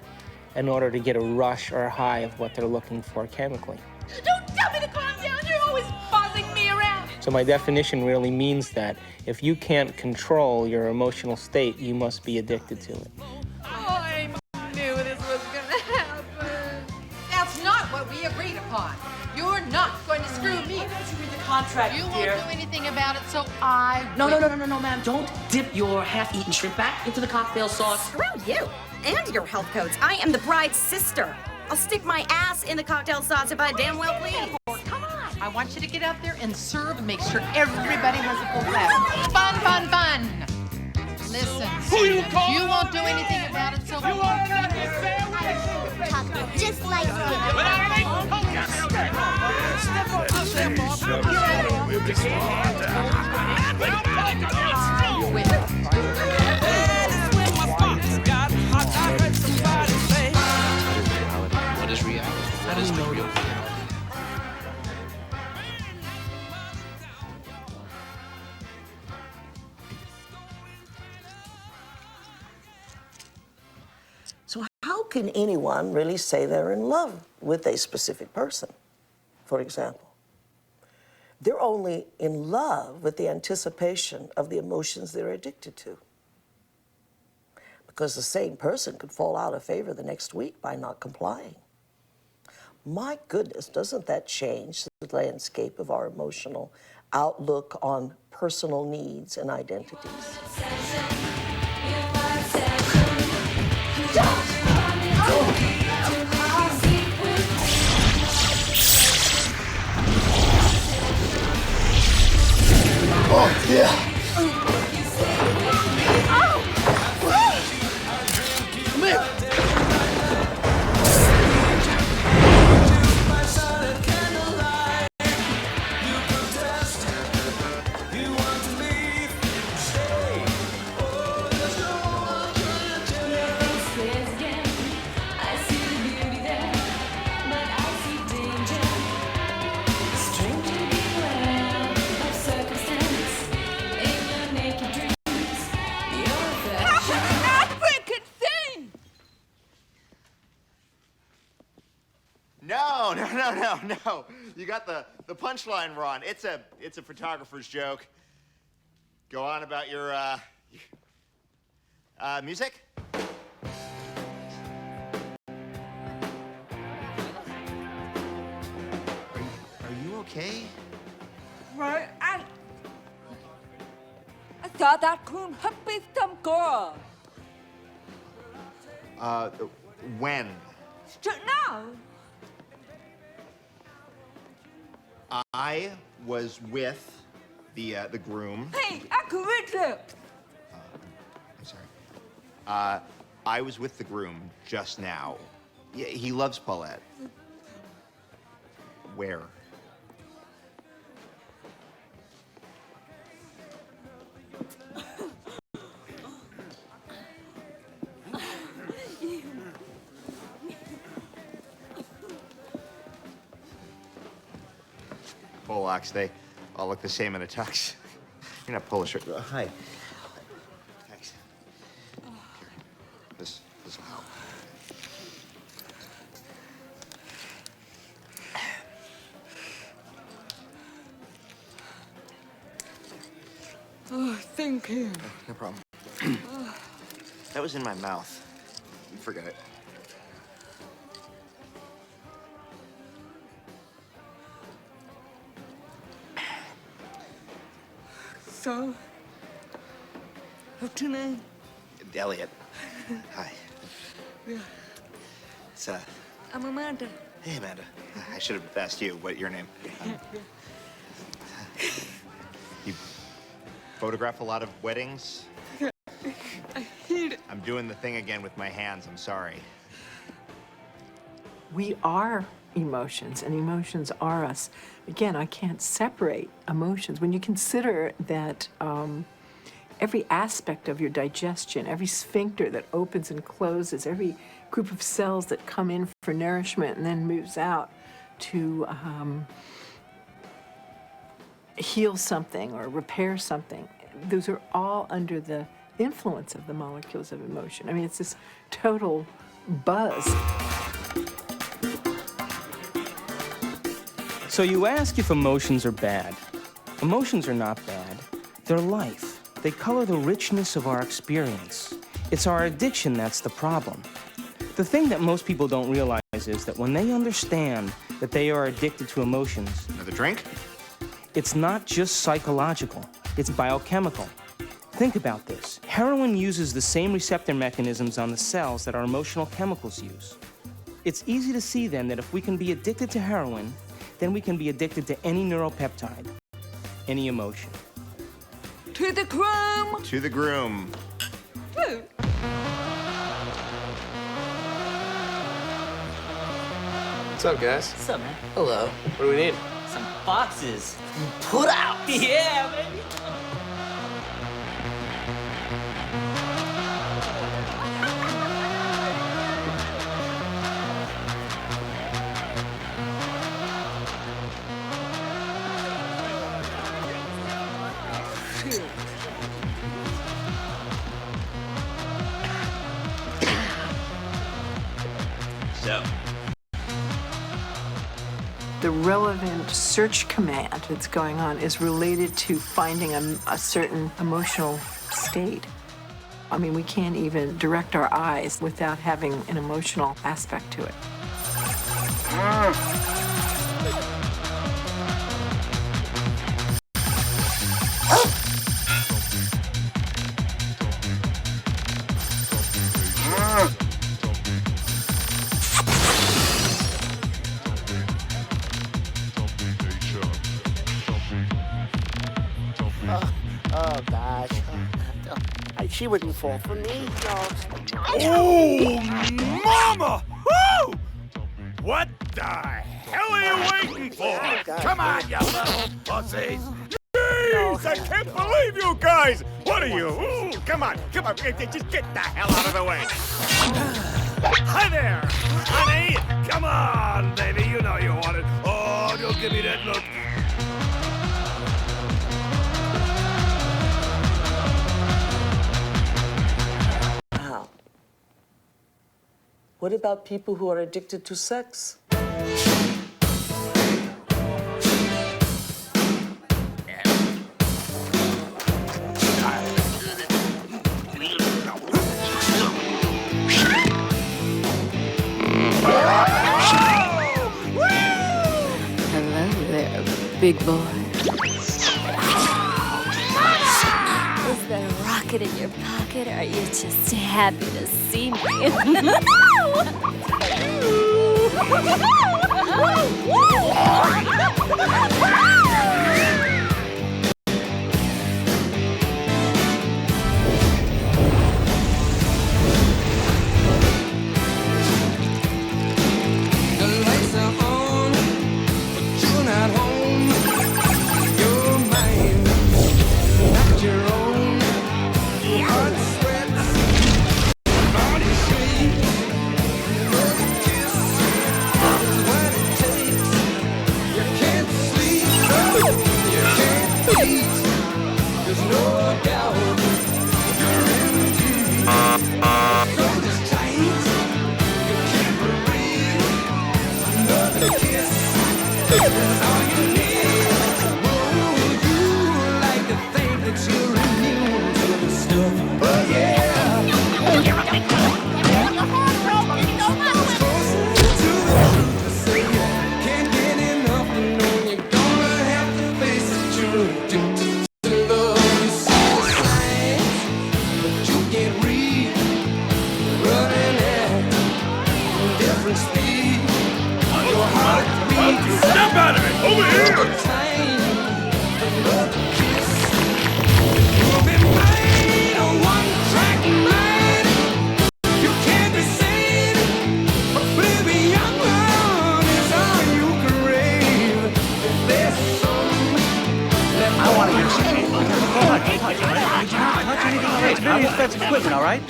in order to get a rush or a high of what they're looking for chemically. Don't tell me to calm down. You're always bossing me around. So my definition really means that if you can't control your emotional state, you must be addicted to it. I knew this was gonna happen. That's not what we agreed upon. You're not going to screw me. Why don't you read the contract, You won't do anything about it, so I No, will. no, ma'am. Don't dip your half-eaten shrimp back into the cocktail sauce. Screw you and your health codes. I am the bride's sister. I'll stick my ass in the cocktail sauce if I damn well please. Come on. I want you to get out there and serve and make sure everybody has a full glass. Fun, fun, fun. Listen, you won't do anything about it, so You are not the sandwich. Talk just like What is reality? What is the real reality? So how can anyone really say they're in love with a specific person, for example? They're only in love with the anticipation of the emotions they're addicted to. Because the same person could fall out of favor the next week by not complying. My goodness, doesn't that change the landscape of our emotional outlook on personal needs and identities? Oh, yeah. Come here. No. You got the punchline wrong. It's a photographer's joke. Go on about your music. Are you okay? Right, I thought that could have been some girl. When? Straight now. I was with the groom. Hey, I could read it. I'm sorry. I was with the groom just now. Yeah, he loves Paulette. Where? Polacks, they all look the same in a tux. You're not Polish. Hi. Thanks. This will help. Oh, thank you. No problem. That was in my mouth. Forget it. So, what's your name? Elliot. Hi. Yeah, It's I'm Amanda. Hey, Amanda. I should have asked you what your name. You photograph a lot of weddings? I hate it. doing the thing again with my hands. I'm sorry. We are emotions, and emotions are us. Again, I can't separate emotions. When you consider that every aspect of your digestion, every sphincter that opens and closes, every group of cells that come in for nourishment and then moves out to heal something or repair something, those are all under the influence of the molecules of emotion. I mean, it's this total buzz. So you ask if emotions are bad. Emotions are not bad. They're life. They color the richness of our experience. It's our addiction that's the problem. The thing that most people don't realize is that when they understand that they are addicted to emotions... Another drink? It's not just psychological. It's biochemical. Think about this. Heroin uses the same receptor mechanisms on the cells that our emotional chemicals use. It's easy to see then that if we can be addicted to heroin, then we can be addicted to any neuropeptide, any emotion. To the groom! To the groom. Woo. What's up, guys? What's up, man? Hello. What do we need? Some boxes. Put out! Yeah, baby! So. The relevant search command that's going on is related to finding a certain emotional state. I mean, we can't even direct our eyes without having an emotional aspect to it. Oh, gosh. She wouldn't fall for me. Oh, mama! Woo! What the hell are you waiting for? Come on, you little pussies! Jeez, I can't believe you guys! What are you? Ooh, come on, just get the hell out of the way! Hi there, honey! Come on, baby, you know you want it. Oh, don't give me that look. Wow. What about people who are addicted to sex? Hello there, big boy. Is there a rocket in your pocket, or are you just happy to see me? The lights are on, but you're not home. You're mine, not your own. Heart sweats, body shakes. Another kiss is what it takes. You can't sleep, you can't eat. There's no doubt you're in deep. So just tight, you can't breathe. Another kiss is all you need. Oh, you like to think that you're immune to the stuff. Oh, yeah. Closer to the truth to say you can't get enough and know you're gonna have to face it. You're addicted to love. You see the signs, but you can't read. Running at different speed. Your heart beats. Step out of it! Over here! Another kiss. You'll be mine, a one-track mind. pretty expensive equipment, all right?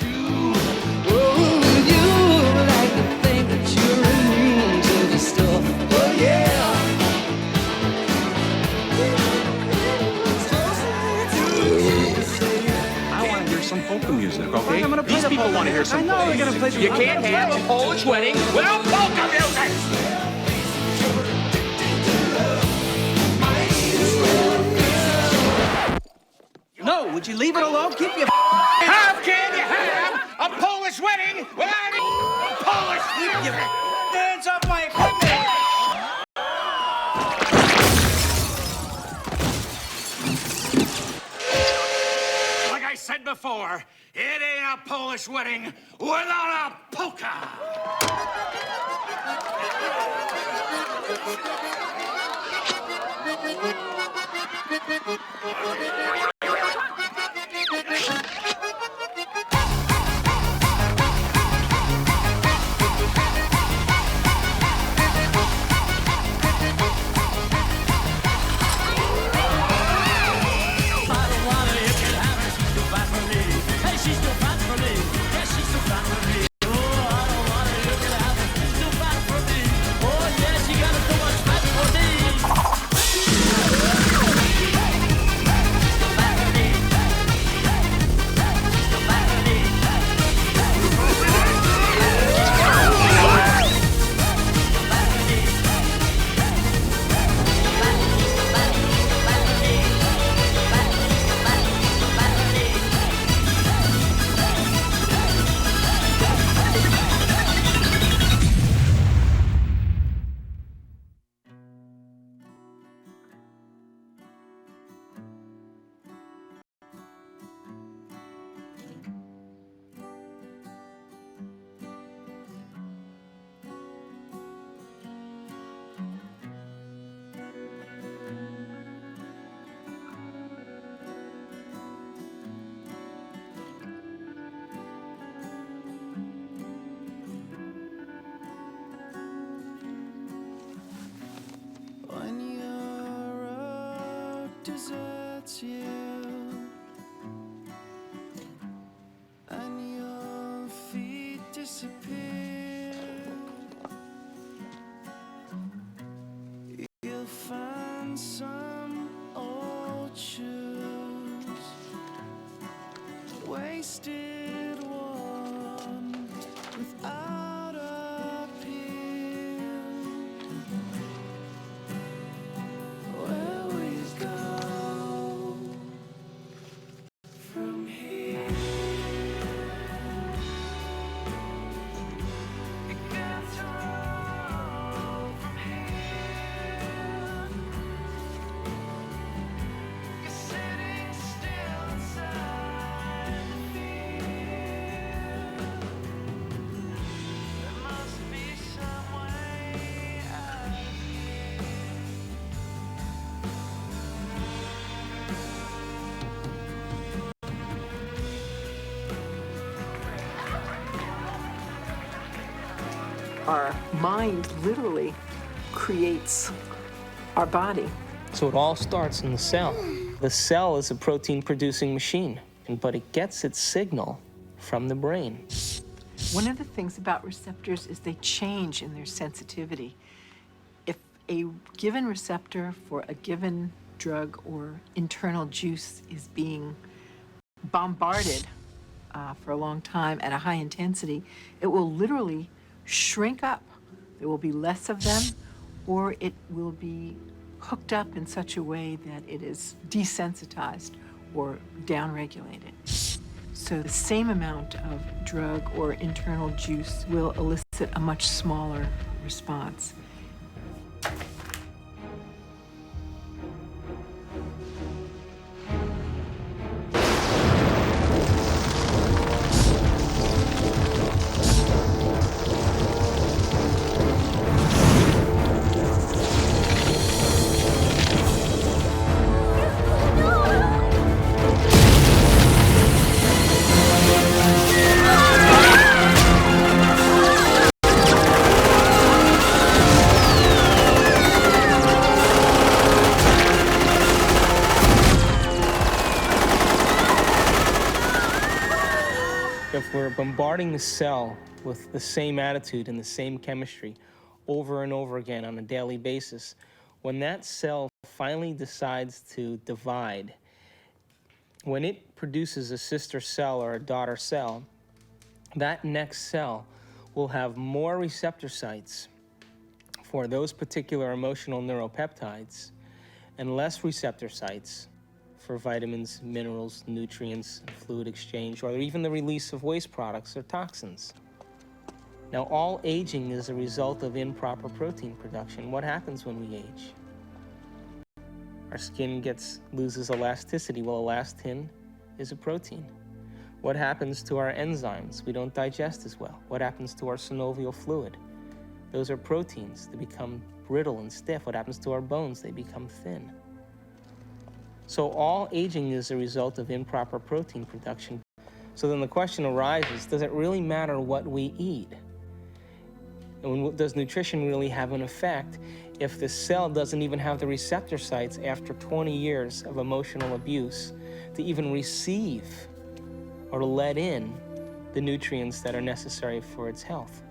I want to hear some polka music, okay? I'm gonna play These the people polka want to hear music. some I know polka they're gonna music. play You the can't have a Polish wedding without polka music! No, would you leave it alone? Keep your How can you have a Polish wedding without any Polish music? hands off my equipment! Like I said before, it ain't a Polish wedding without a polka! When your road deserts you and your feet disappear, you'll find some old shoes, wasted one without appeal. Where we go from here? It gets wrong from here. You're sitting still inside the fear. There must be some way out of here. Our mind literally creates our body. So it all starts in the cell. The cell is a protein-producing machine, but it gets its signal from the brain. One of the things about receptors is they change in their sensitivity. If a given receptor for a given drug or internal juice is being bombarded for a long time at a high intensity, it will literally shrink up. There will be less of them, or it will be hooked up in such a way that it is desensitized or downregulated. So the same amount of drug or internal juice will elicit a much smaller response. If we're bombarding the cell with the same attitude and the same chemistry over and over again on a daily basis, when that cell finally decides to divide, when it produces a sister cell or a daughter cell, that next cell will have more receptor sites for those particular emotional neuropeptides and less receptor sites for vitamins, minerals, nutrients, fluid exchange, or even the release of waste products or toxins. Now, all aging is a result of improper protein production. What happens when we age? Our skin loses elasticity. Well, elastin is a protein. What happens to our enzymes? We don't digest as well. What happens to our synovial fluid? Those are proteins. They become brittle and stiff. What happens to our bones? They become thin. So all aging is a result of improper protein production. So then the question arises, does it really matter what we eat? And does nutrition really have an effect if the cell doesn't even have the receptor sites after 20 years of emotional abuse to even receive or to let in the nutrients that are necessary for its health?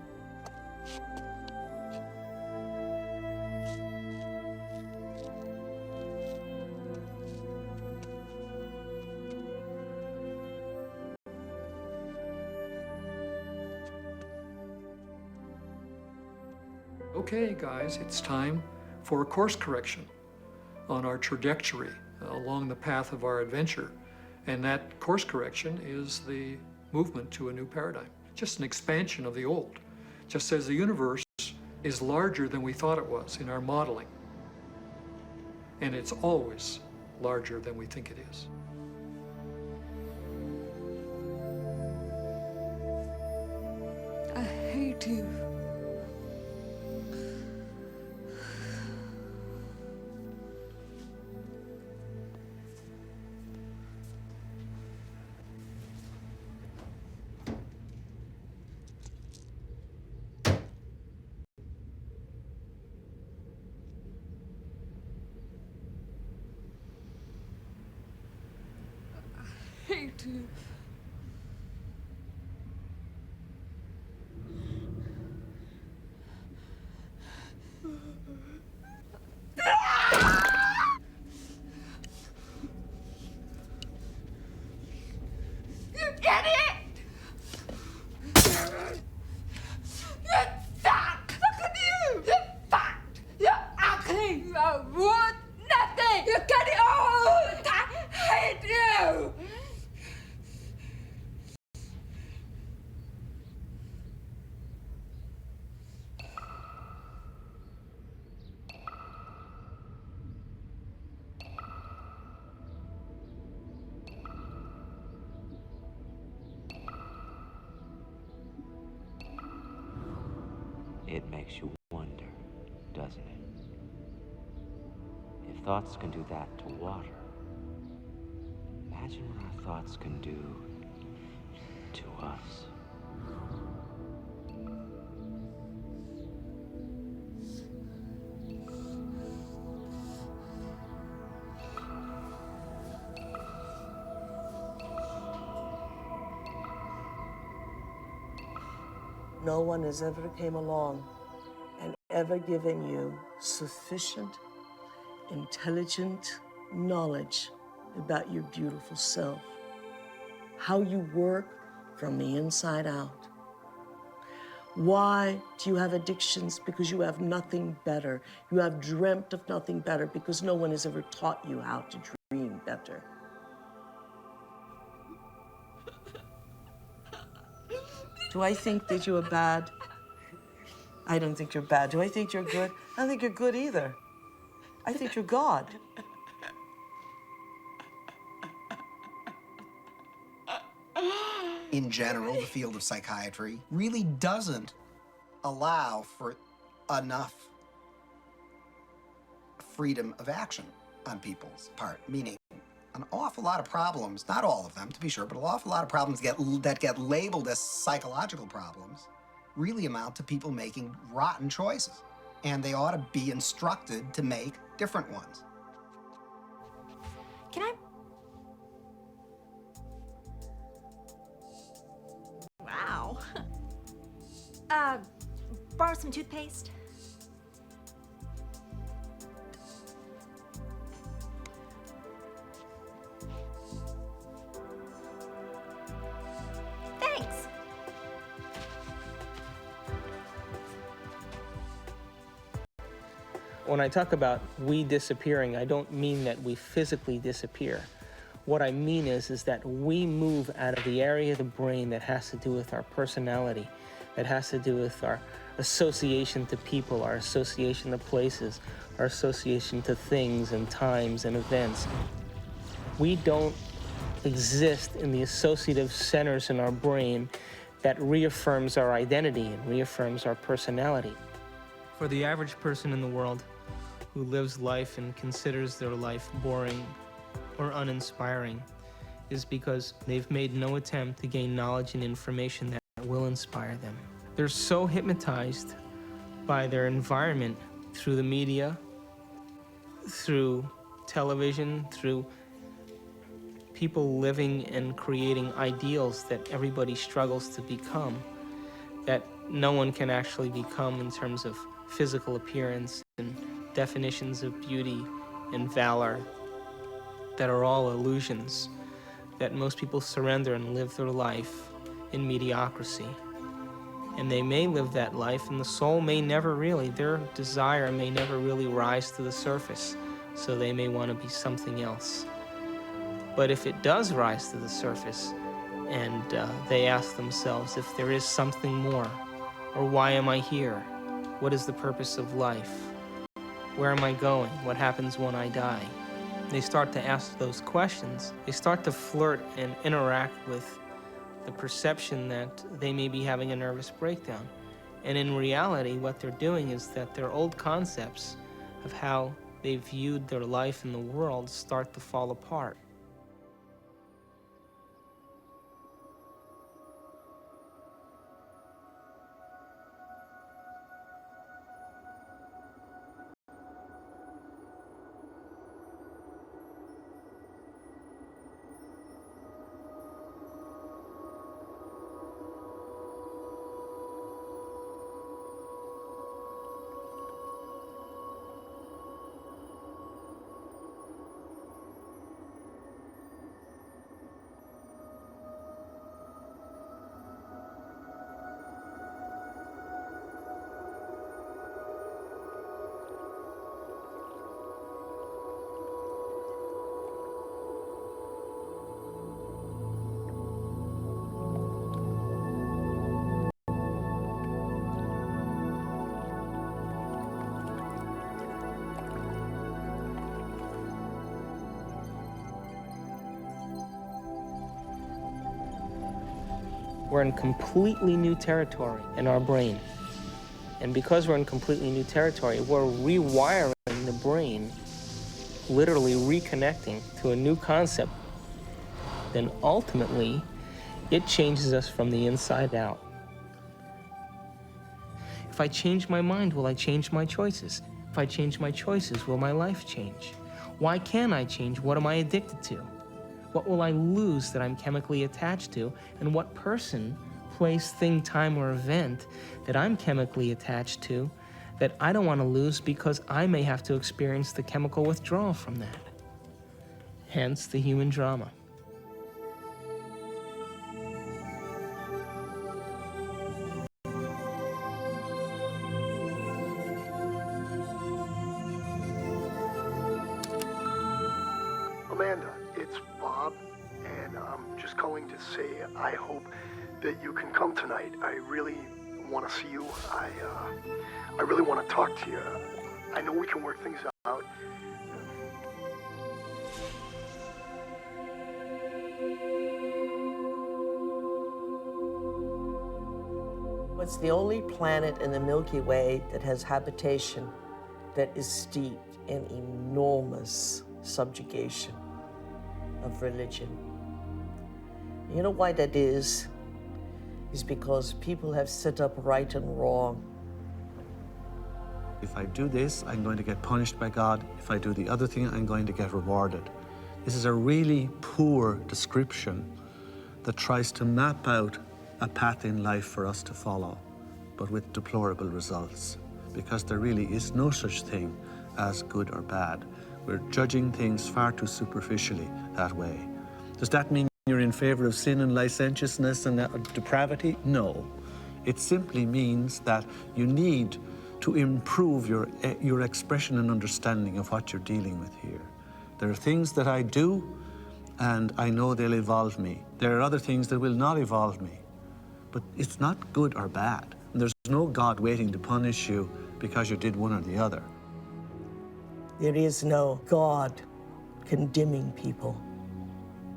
Okay, guys, it's time for a course correction on our trajectory along the path of our adventure. And that course correction is the movement to a new paradigm, just an expansion of the old. Just as the universe is larger than we thought it was in our modeling. And it's always larger than we think it is. I hate you. Hate you. You idiot! You're fat! Look at you! You're fat! You're ugly! You're worth nothing! You get it all! I hate you! It makes you wonder, doesn't it? If thoughts can do that to water, imagine what our thoughts can do to us. No one has ever came along and ever given you sufficient, intelligent knowledge about your beautiful self, how you work from the inside out. Why do you have addictions? Because you have nothing better. You have dreamt of nothing better because no one has ever taught you how to dream better. Do I think that you are bad? I don't think you're bad. Do I think you're good? I don't think you're good either. I think you're God. In general, the field of psychiatry really doesn't allow for enough freedom of action on people's part, meaning an awful lot of problems, not all of them to be sure, but an awful lot of problems that get labeled as psychological problems really amount to people making rotten choices. And they ought to be instructed to make different ones. Can I? borrow some toothpaste? Thanks. When I talk about we disappearing, I don't mean that we physically disappear. What I mean is that we move out of the area of the brain that has to do with our personality, that has to do with our association to people, our association to places, our association to things and times and events. We don't exist in the associative centers in our brain that reaffirms our identity and reaffirms our personality. For the average person in the world who lives life and considers their life boring or uninspiring is because they've made no attempt to gain knowledge and information that will inspire them. They're so hypnotized by their environment through the media, through television, through people living and creating ideals that everybody struggles to become, that no one can actually become in terms of physical appearance and definitions of beauty and valor that are all illusions, that most people surrender and live their life in mediocrity. And they may live that life and the soul may never really, their desire may never really rise to the surface, so they may want to be something else. But if it does rise to the surface and they ask themselves if there is something more, or why am I here? What is the purpose of life? Where am I going? What happens when I die? They start to ask those questions. They start to flirt and interact with the perception that they may be having a nervous breakdown. And in reality, what they're doing is that their old concepts of how they viewed their life in the world start to fall apart. We're in completely new territory in our brain. And because we're in completely new territory, we're rewiring the brain, literally reconnecting to a new concept. Then ultimately, it changes us from the inside out. If I change my mind, will I change my choices? If I change my choices, will my life change? Why can't I change? What am I addicted to? What will I lose that I'm chemically attached to? And what person, place, thing, time, or event that I'm chemically attached to that I don't want to lose because I may have to experience the chemical withdrawal from that? Hence the human drama. Amanda, it's Bob, and I'm just calling to say I hope that you can come tonight. I really want to see you. I really want to talk to you. I know we can work things out. It's the only planet in the Milky Way that has habitation that is steeped in enormous subjugation of religion. You know why that is? Is because people have set up right and wrong. If I do this, I'm going to get punished by God. If I do the other thing, I'm going to get rewarded. This is a really poor description that tries to map out a path in life for us to follow. but with deplorable results, because there really is no such thing as good or bad. We're judging things far too superficially that way. Does that mean you're in favor of sin and licentiousness and depravity? No. It simply means that you need to improve your expression and understanding of what you're dealing with here. There are things that I do, and I know they'll evolve me. There are other things that will not evolve me. But it's not good or bad. And there's no God waiting to punish you because you did one or the other. There is no God condemning people.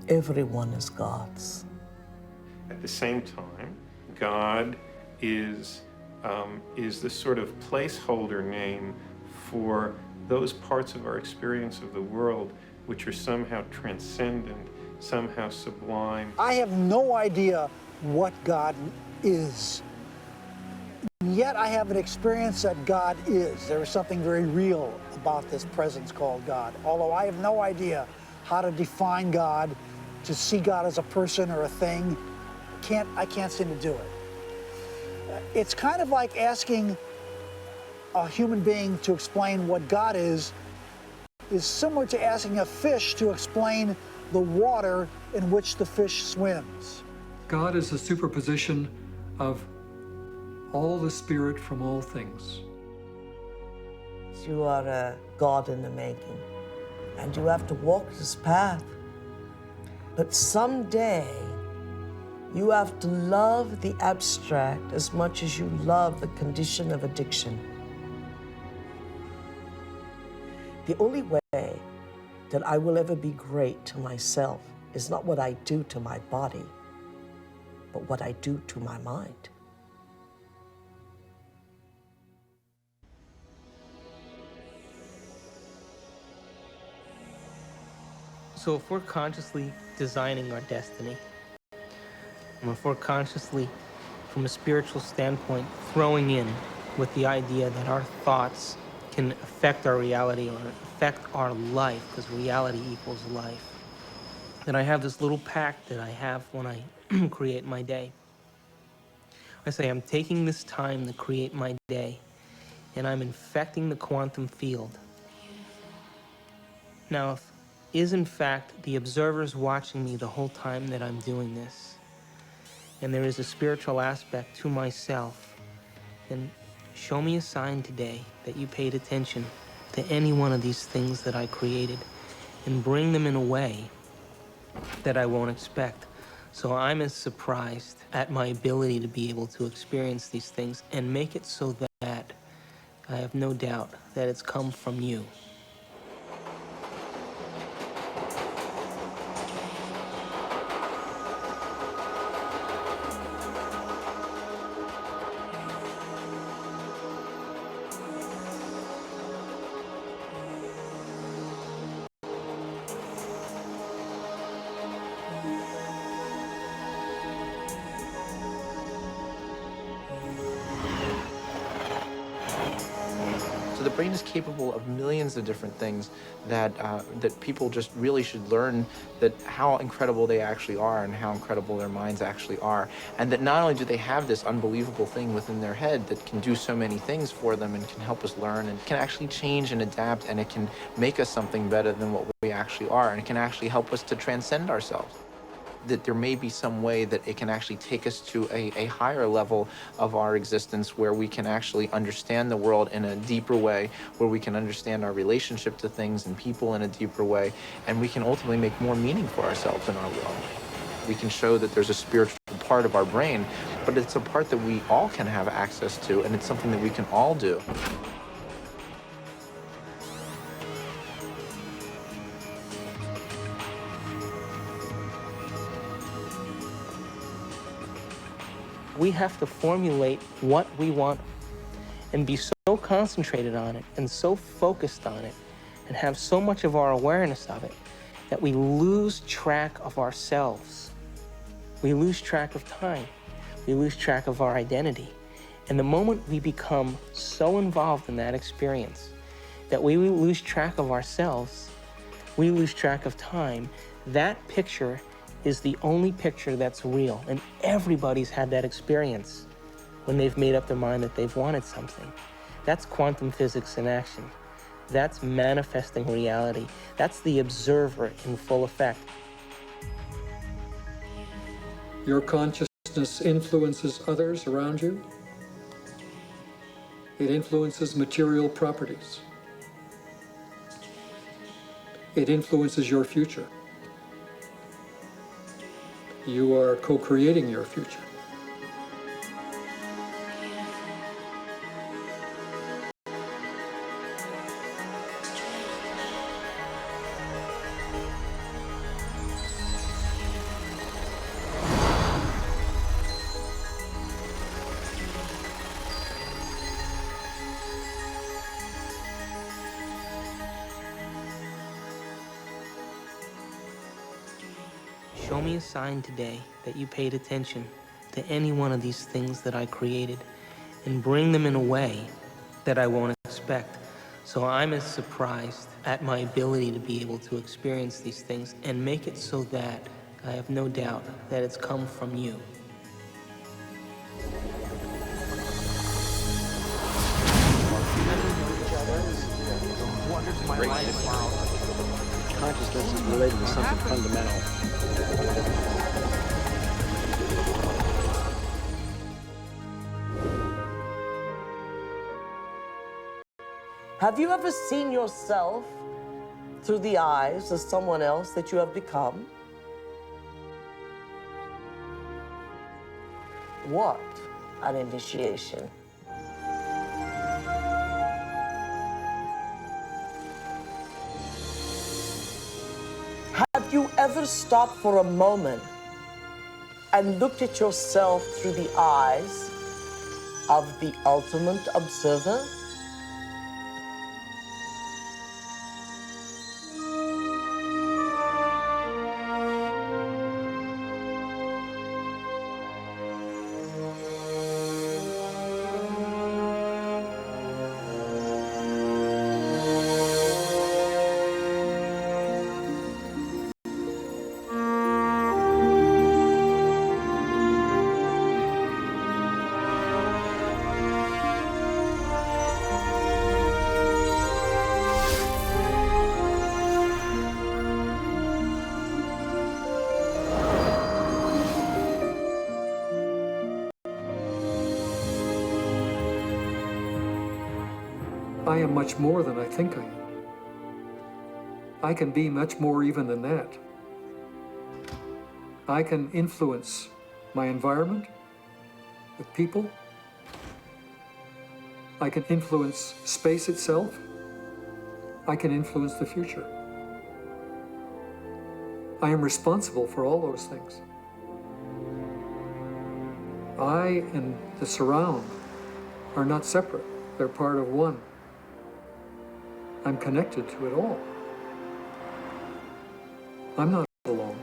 Everyone is God's. At the same time, God is the sort of placeholder name for those parts of our experience of the world which are somehow transcendent, somehow sublime. I have no idea what God is. Yet I have an experience that God is. There is something very real about this presence called God. Although I have no idea how to define God, to see God as a person or a thing, I can't seem to do it. It's kind of like asking a human being to explain what God is similar to asking a fish to explain the water in which the fish swims. God is a superposition of all the spirit from all things. You are a God in the making, and you have to walk this path. But someday, you have to love the abstract as much as you love the condition of addiction. The only way that I will ever be great to myself is not what I do to my body, but what I do to my mind. So if we're consciously designing our destiny, and if we're consciously, from a spiritual standpoint, throwing in with the idea that our thoughts can affect our reality or affect our life, because reality equals life, then I have this little pact that I have when I create my day. I say I'm taking this time to create my day, and I'm infecting the quantum field. Now, if is in fact the observers watching me the whole time that I'm doing this, and there is a spiritual aspect to myself, then show me a sign today that you paid attention to any one of these things that I created, and bring them in a way that I won't expect. So I'm as surprised at my ability to be able to experience these things and make it so that I have no doubt that it's come from you. So the brain is capable of millions of different things that people just really should learn that how incredible they actually are and how incredible their minds actually are. And that not only do they have this unbelievable thing within their head that can do so many things for them and can help us learn and can actually change and adapt, and it can make us something better than what we actually are, and it can actually help us to transcend ourselves. That there may be some way that it can actually take us to a higher level of our existence, where we can actually understand the world in a deeper way, where we can understand our relationship to things and people in a deeper way, and we can ultimately make more meaning for ourselves in our world. We can show that there's a spiritual part of our brain, but it's a part that we all can have access to, and it's something that we can all do. We have to formulate what we want and be so concentrated on it and so focused on it and have so much of our awareness of it that we lose track of ourselves. We lose track of time. We lose track of our identity. And the moment we become so involved in that experience that we lose track of ourselves, we lose track of time, that picture is the only picture that's real, and everybody's had that experience when they've made up their mind that they've wanted something. That's quantum physics in action. That's manifesting reality. That's the observer in full effect. Your consciousness influences others around you. It influences material properties. It influences your future. You are co-creating your future. Show me a sign today that you paid attention to any one of these things that I created, and bring them in a way that I won't expect. So I'm as surprised at my ability to be able to experience these things, and make it so that I have no doubt that it's come from you. Consciousness is related to something fundamental. Have you ever seen yourself through the eyes of someone else that you have become? What an initiation. Have you ever stopped for a moment and looked at yourself through the eyes of the ultimate observer? I am much more than I think I am. I can be much more even than that. I can influence my environment with people. I can influence space itself. I can influence the future. I am responsible for all those things. I and the surround are not separate. They're part of one. I'm connected to it all. I'm not alone.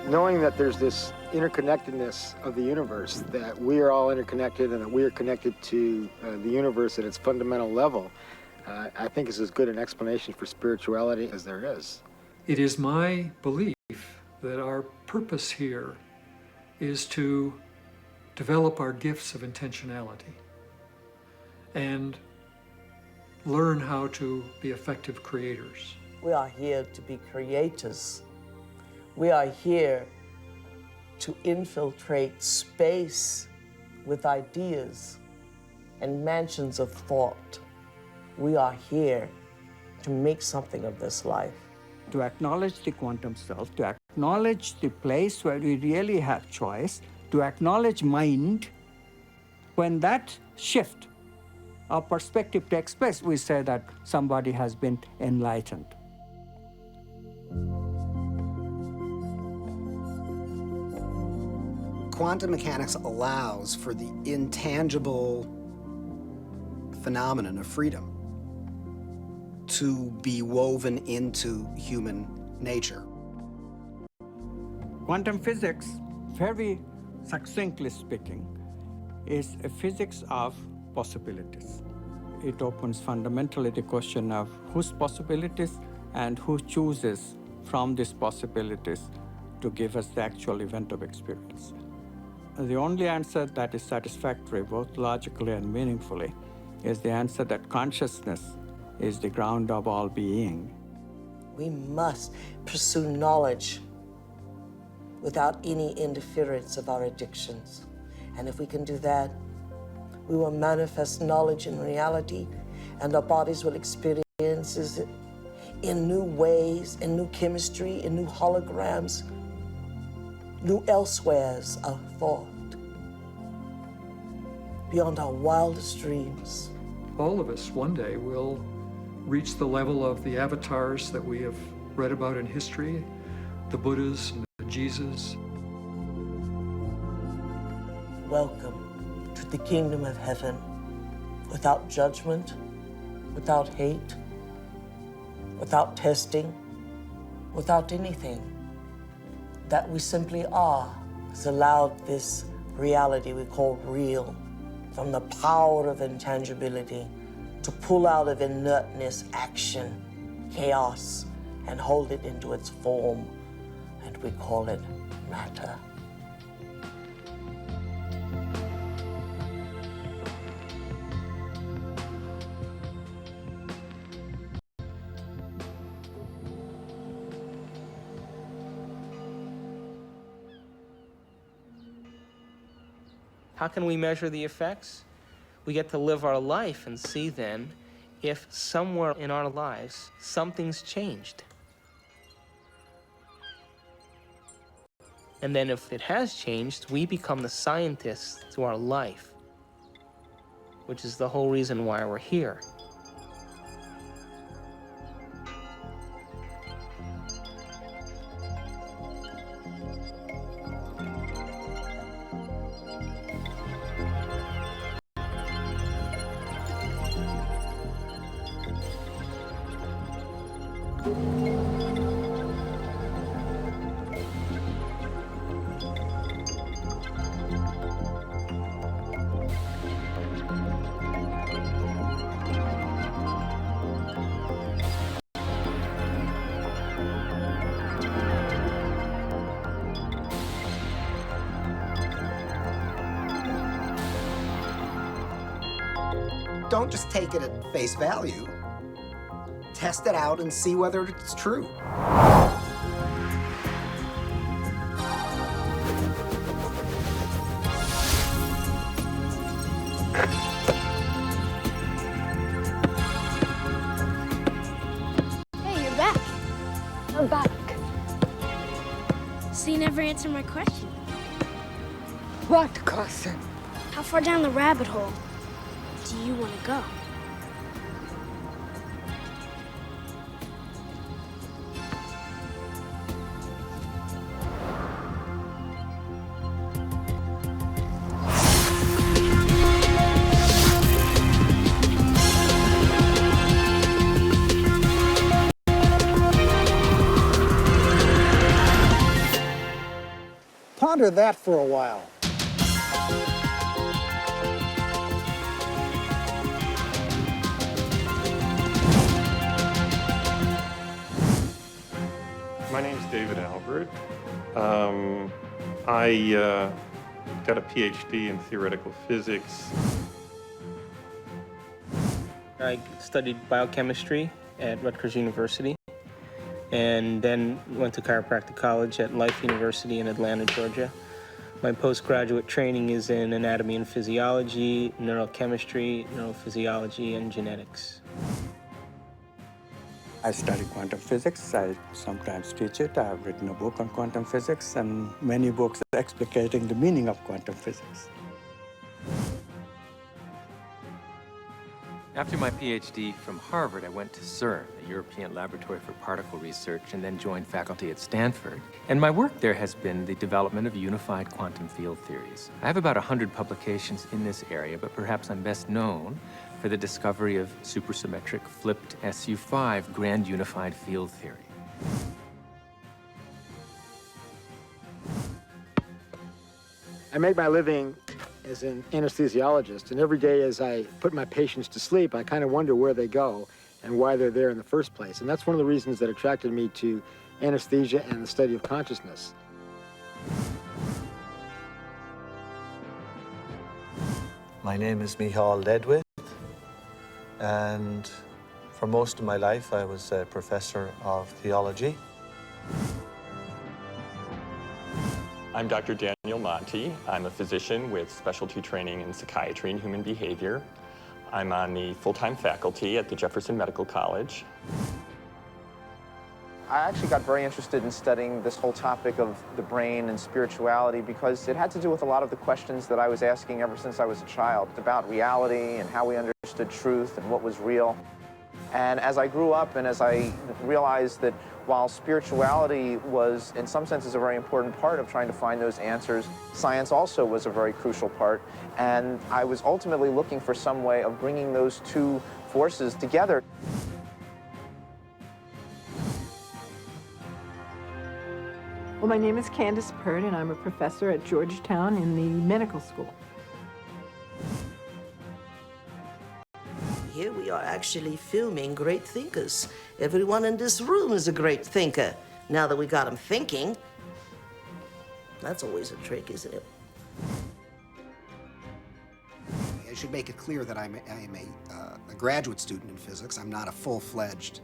Knowing that there's this interconnectedness of the universe, that we are all interconnected and that we are connected to the universe at its fundamental level, I think is as good an explanation for spirituality as there is. It is my belief that our purpose here is to develop our gifts of intentionality and learn how to be effective creators. We are here to be creators. We are here to infiltrate space with ideas and mansions of thought. We are here to make something of this life. To acknowledge the quantum self, to acknowledge the place where we really have choice, to acknowledge mind. When that shift, our perspective takes place, we say that somebody has been enlightened. Quantum mechanics allows for the intangible phenomenon of freedom to be woven into human nature. Quantum physics, very succinctly speaking, is a physics of possibilities. It opens fundamentally the question of whose possibilities and who chooses from these possibilities to give us the actual event of experience. The only answer that is satisfactory, both logically and meaningfully, is the answer that consciousness is the ground of all being. We must pursue knowledge without any interference of our addictions. And if we can do that, we will manifest knowledge in reality, and our bodies will experience it in new ways, in new chemistry, in new holograms, new elsewheres of thought, beyond our wildest dreams. All of us one day will reach the level of the avatars that we have read about in history, the Buddhas and the Jesus. Welcome to the kingdom of heaven, without judgment, without hate, without testing, without anything. That we simply are has allowed this reality we call real, from the power of intangibility, to pull out of inertness action, chaos, and hold it into its form, and we call it matter. How can we measure the effects? We get to live our life and see then if somewhere in our lives something's changed. And then if it has changed, we become the scientists to our life, which is the whole reason why we're here. Don't just take it at face value. Test it out and see whether it's true. Hey, you're back. I'm back. So you never answered my question. What question? How far down the rabbit hole do you want to go? Ponder that for a while. My name's David Albert. I got a PhD in theoretical physics. I studied biochemistry at Rutgers University, and then went to chiropractic college at Life University in Atlanta, Georgia. My postgraduate training is in anatomy and physiology, neurochemistry, neurophysiology, and genetics. I study quantum physics. I sometimes teach it. I've written a book on quantum physics and many books explicating the meaning of quantum physics. After my PhD from Harvard, I went to CERN, the European Laboratory for Particle Research, and then joined faculty at Stanford. And my work there has been the development of unified quantum field theories. I have about 100 publications in this area, but perhaps I'm best known for the discovery of supersymmetric flipped SU5 grand unified field theory. I make my living as an anesthesiologist, and every day as I put my patients to sleep, I kind of wonder where they go and why they're there in the first place. And that's one of the reasons that attracted me to anesthesia and the study of consciousness. My name is Michal Ledwith, and for most of my life I was a professor of theology. I'm Dr. Daniel Monti. I'm a physician with specialty training in psychiatry and human behavior. I'm on the full-time faculty at the Jefferson Medical College. I actually got very interested in studying this whole topic of the brain and spirituality because it had to do with a lot of the questions that I was asking ever since I was a child about reality and how we understood truth and what was real. And as I grew up and as I realized that while spirituality was, in some senses, a very important part of trying to find those answers, science also was a very crucial part. And I was ultimately looking for some way of bringing those two forces together. Well, my name is Candace Pert, and I'm a professor at Georgetown in the medical school. Here we are actually filming great thinkers. Everyone in this room is a great thinker. Now that we got them thinking, that's always a trick, isn't it? I should make it clear that I'm a graduate student in physics. I'm not a full-fledged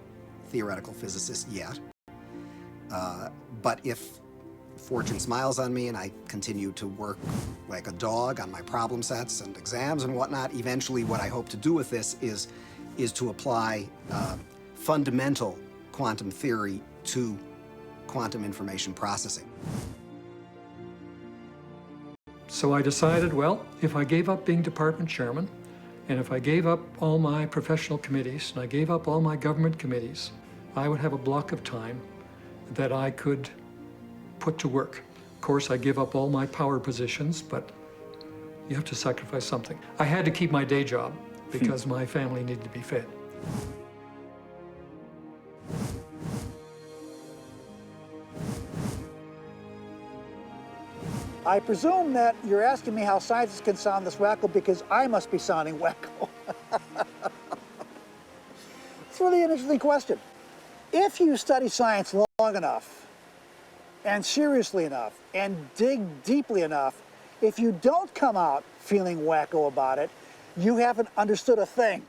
theoretical physicist yet. But if fortune smiles on me and I continue to work like a dog on my problem sets and exams and whatnot, eventually what I hope to do with this is to apply fundamental quantum theory to quantum information processing. So I decided, well, if I gave up being department chairman, and if I gave up all my professional committees, and I gave up all my government committees, I would have a block of time that I could put to work. Of course, I give up all my power positions, but you have to sacrifice something. I had to keep my day job because my family needed to be fed. I presume that you're asking me how scientists can sound this wacko because I must be sounding wacko. It's really an interesting question. If you study science long enough, and seriously enough, and dig deeply enough, if you don't come out feeling wacko about it, you haven't understood a thing.